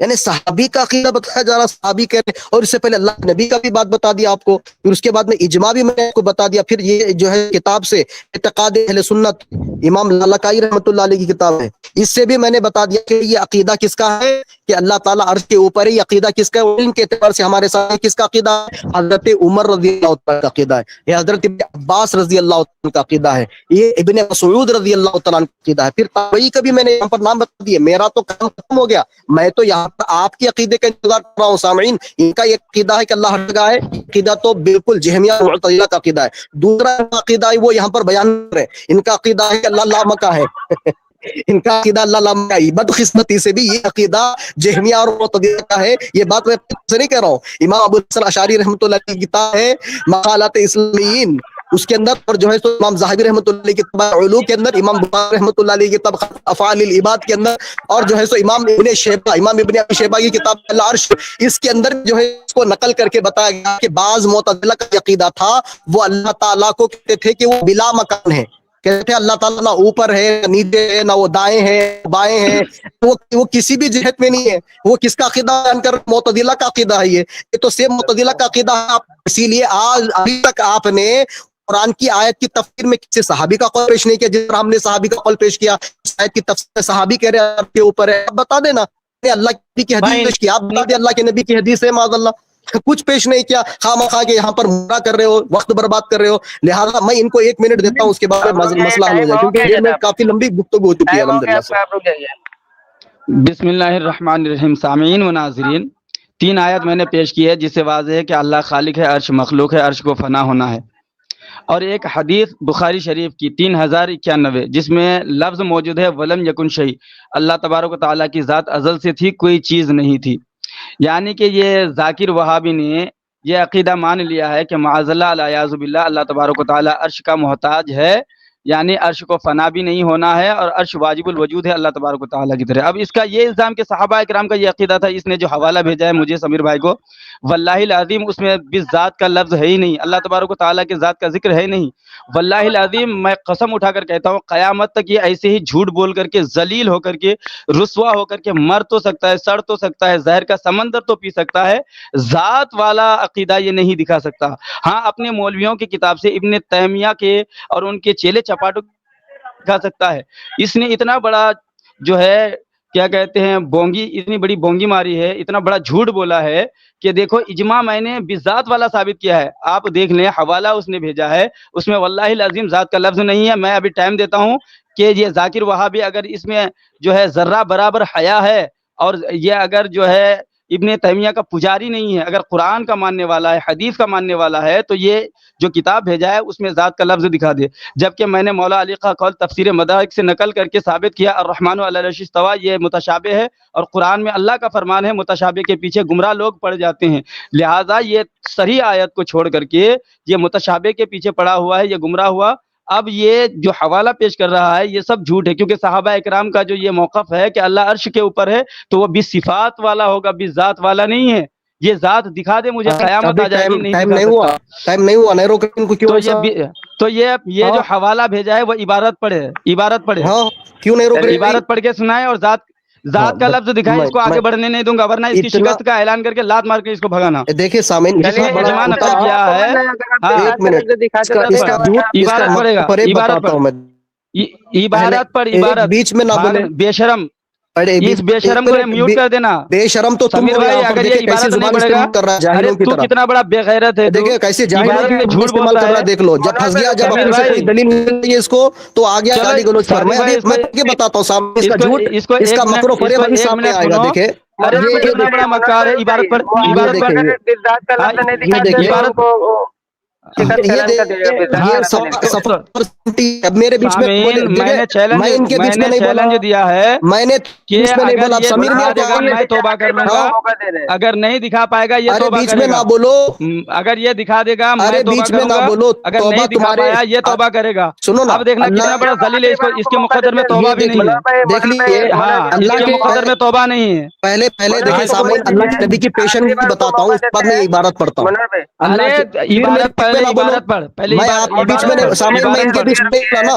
[SPEAKER 2] یعنی صحابی کا عقیدہ بتایا جا رہا، صحابی کہہ رہے، اور اس سے پہلے اللہ نبی کا بھی بات بتا دیا آپ کو، پھر اس کے بعد میں اجماع بھی میں نے آپ کو بتا دیا، پھر یہ جو ہے کتاب سے اعتقاد اہل سنت امام لالکائی رحمۃ اللہ علیہ کی کتاب ہے، اس سے بھی میں نے بتا دیا کہ یہ عقیدہ کس کا ہے کہ اللہ تعالیٰ عرش کے اوپر ہے، یہ عقیدہ کس کا ہے، ان کے اعتبار سے ہمارے ساتھ کس کا عقیدہ ہے، حضرت عمر رضی اللہ تعالیٰ کا عقیدہ ہے، یہ حضرت ابن عباس رضی اللہ تعالیٰ کا عقیدہ ہے، یہ ابن مسعود رضی اللہ تعالیٰ کا عقیدہ ہے، پھر تابعی کا بھی میں نے یہاں پر نام بتا دیا، میرا تو کام ختم ہو گیا، میں تو یہاں پر آپ کے عقیدے کا انتظار کر رہا ہوں سامعین، ان کا یہ عقیدہ ہے کہ اللہ ہر جگہ ہے، عقیدہ تو بالکل جہمیہ معتزلہ کا عقیدہ ہے، دوسرا عقیدہ ہے وہ یہاں پر بیان کر رہے ہیں، ان کا عقیدہ ہے کہ اللہ لامکہ ہے ان کا عقیدہ اللہ لامکہ ہے، بدقسمتی سے بھی یہ عقیدہ جہمیہ اور معتزلہ کا ہے، یہ بات میں سے نہیں کہہ رہا ہوں، امام ابو الحسن اشعری رحمۃ اللہ کی کتاب ہے مقالات اسلامیین، اس کے اندر اور جو ہے تو امام زاہبی رحمۃ اللہ علیہ کی کتاب علو کے اندر، امام بخاری رحمۃ اللہ علیہ کی کتاب افعال العباد کے اندر، اور جو ہے سو امام ابن ابی شیبہ کی کتاب العرش، اس کے اندر جو ہے اس کو نقل کر کے بتایا گیا کہ بعض معتزلہ کا عقیدہ تھا، وہ اللہ تعالیٰ کو کہتے تھے کہ وہ بلا مکان ہے، کہتے تھے اللہ تعالیٰ نہ اوپر ہے نہ نیچے ہے، نہ وہ دائیں ہیں بائیں ہیں، وہ کسی بھی جہت میں نہیں ہے، وہ کس کا عقیدہ بیان کر، معتزلہ کا عقیدہ ہے، یہ تو سیم معتزلہ کا عقیدہ ہے، اسی لیے آج ابھی تک آپ نے قرآن کی آیت کی تفسیر میں کسی صحابی کا قول پیش نہیں کیا، جس طرح ہم نے صحابی کا قول پیش کیا، اس آیت کی تفسیر صحابی کہہ رہے ہیں آپ کے اوپر ہے، آپ بتا دینا، اللہ کے نبی کی حدیث پیش کیا، آپ بتا دیں اللہ کے نبی کی حدیث ہے معاذ اللہ، کچھ پیش نہیں کیا، خواہ کے یہاں پر مرا کر رہے ہو، وقت برباد کر رہے ہو، لہٰذا میں ان کو 1 منٹ دیتا ہوں، اس کے بعد مسئلہ حل ہو جائے، کیونکہ یہ میں کافی لمبی گفتگو ہو چکی ہے الحمدللہ سے۔
[SPEAKER 1] بسم اللہ الرحمن الرحیم، سامعین و ناظرین، 3 آیت میں نے پیش کی ہے جس سے واضح ہے کہ اللہ خالق ہے، عرش مخلوق ہے، عرش کو فنا ہونا ہے، اور ایک حدیث بخاری شریف کی 3091 جس میں لفظ موجود ہے ولم یکن شیء، اللہ تبارک و تعالیٰ کی ذات ازل سے تھی، کوئی چیز نہیں تھی، یعنی کہ یہ ذاکر وہابی نے یہ عقیدہ مان لیا ہے کہ معاذ اللہ الیاذ باللہ اللہ تبارک و تعالیٰ عرش کا محتاج ہے، یعنی عرش کو فنا بھی نہیں ہونا ہے، اور عرش واجب الوجود ہے اللہ تبارک و تعالیٰ کی طرح۔ اب اس کا یہ الزام کہ صحابہ کرام کا یہ عقیدہ تھا، اس نے جو حوالہ بھیجا ہے مجھے سمیر بھائی کو، واللہ العظیم اس میں بھی ذات کا لفظ ہے ہی نہیں، اللہ تبارک و تعالیٰ کے ذات کا ذکر ہے نہیں، واللہ العظیم میں قسم اٹھا کر کہتا ہوں قیامت تک یہ ایسے ہی جھوٹ بول کر کے، ذلیل ہو کر کے، رسوا ہو کر کے مر تو سکتا ہے، سڑ تو سکتا ہے، زہر کا سمندر تو پی سکتا ہے، ذات والا عقیدہ یہ نہیں دکھا سکتا۔ ہاں اپنے مولویوں کی کتاب سے ابن تیمیہ کے اور ان کے چیلے چپاٹوں دکھا سکتا ہے، اس نے اتنا بڑا جو ہے کیا کہتے ہیں بونگی، اتنی بڑی بونگی ماری ہے، اتنا بڑا جھوٹ بولا ہے کہ دیکھو اجماع میں نے بذات والا ثابت کیا ہے، آپ دیکھ لیں حوالہ اس نے بھیجا ہے، اس میں واللہ العظیم ذات کا لفظ نہیں ہے۔ میں ابھی ٹائم دیتا ہوں کہ یہ ذاکر وہابی اگر اس میں جو ہے ذرہ برابر حیا ہے، اور یہ اگر جو ہے ابن تیمیہ کا پجاری نہیں ہے، اگر قرآن کا ماننے والا ہے، حدیث کا ماننے والا ہے، تو یہ جو کتاب بھیجا ہے اس میں ذات کا لفظ دکھا دے، جبکہ میں نے مولا علی کا قول تفسیر مدارک سے نقل کر کے ثابت کیا الرحمن علی العرش استویٰ یہ متشابہ ہے، اور قرآن میں اللہ کا فرمان ہے متشابہ کے پیچھے گمراہ لوگ پڑ جاتے ہیں، لہٰذا یہ صحیح آیت کو چھوڑ کر کے یہ متشابہ کے پیچھے پڑا ہوا ہے، یہ گمراہ ہوا۔ اب یہ جو حوالہ پیش کر رہا ہے یہ سب جھوٹ ہے، کیونکہ صحابہ اکرام کا جو یہ موقف ہے کہ اللہ عرش کے اوپر ہے تو وہ بصفات والا ہوگا، بذات والا نہیں ہے، یہ ذات دکھا دے مجھے، قیامت آ جائے گی،
[SPEAKER 2] ٹائم نہیں ہوا نہیں روکے ان کو، کیوں
[SPEAKER 1] تو یہ جو حوالہ بھیجا ہے وہ عبارت پڑھے،
[SPEAKER 2] ہاں کیوں نہیں روک رہے،
[SPEAKER 1] عبارت پڑھ کے سنائے اور ذات کا لفظ دکھائے، اس کو آگے بڑھنے نہیں دوں گا، ورنہ اس کی شکست کا اعلان کر کے لات مار کے اس کو بھگانا۔
[SPEAKER 2] دیکھیے سامعین
[SPEAKER 1] اجماع نقل کیا ہے،
[SPEAKER 2] ایک منٹ
[SPEAKER 1] عبارت پڑھے گا، عبارت پڑھ، عبارت
[SPEAKER 2] بیچ میں نہ بولے،
[SPEAKER 1] بے شرم، اس بے شرم کو میوٹ کر دینا۔
[SPEAKER 2] بے شرم تو تم
[SPEAKER 1] سمیر بھائی اگر یہ عبارت نہیں پڑھے گا، ارے تو کتنا بڑا بے غیرت ہے،
[SPEAKER 2] دیکھیں کیسے جاہلوں کی
[SPEAKER 1] جھوٹ
[SPEAKER 2] استعمال کر رہا ہے، دیکھ لو جب پھنس گیا، جب اپنے سے کوئی دلیل مل گئی اس کو تو آ گیا گالی گلوچ پر۔ میں یہ بتاتا ہوں سامنے اس کا جھوٹ، اس کا مکر و فریب ابھی سامنے آئے گا، دیکھیں
[SPEAKER 1] ارے کتنا بڑا مکار ہے، عبارت پڑھ، عبارت پڑھ،
[SPEAKER 2] میرے بیچ میں میں ان کے بیچ میں نہیں بولا،
[SPEAKER 1] دیا ہے
[SPEAKER 2] میں نے
[SPEAKER 1] میں توبہ کر لوں گا، اگر نہیں دکھا پائے گا یہ توبہ
[SPEAKER 2] بیچ میں نہ بولو،
[SPEAKER 1] اگر یہ دکھا دے گا میں
[SPEAKER 2] بیچ میں نہ بولو،
[SPEAKER 1] اگر نہیں دکھا پایا یہ توبہ کرے گا۔
[SPEAKER 2] سنو نا،
[SPEAKER 1] اب دیکھنا کتنا بڑا ذلیل ہے، اس کے مقدر میں توبہ بھی نہیں ہے،
[SPEAKER 2] دیکھ لیجیے
[SPEAKER 1] اللہ کے مقدر میں توبہ نہیں ہے۔
[SPEAKER 2] پہلے دیکھیں سامنے اللہ کے نبی کی پیشن بتاتا ہوں، اس کے بعد میں عبارت پڑھتا ہوں۔
[SPEAKER 1] عبارت پڑھ، عبارت پڑھ، پہلے
[SPEAKER 2] میں آپ کے بیچ میں سامنے میں ان کے بیچ میں نا،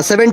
[SPEAKER 2] 7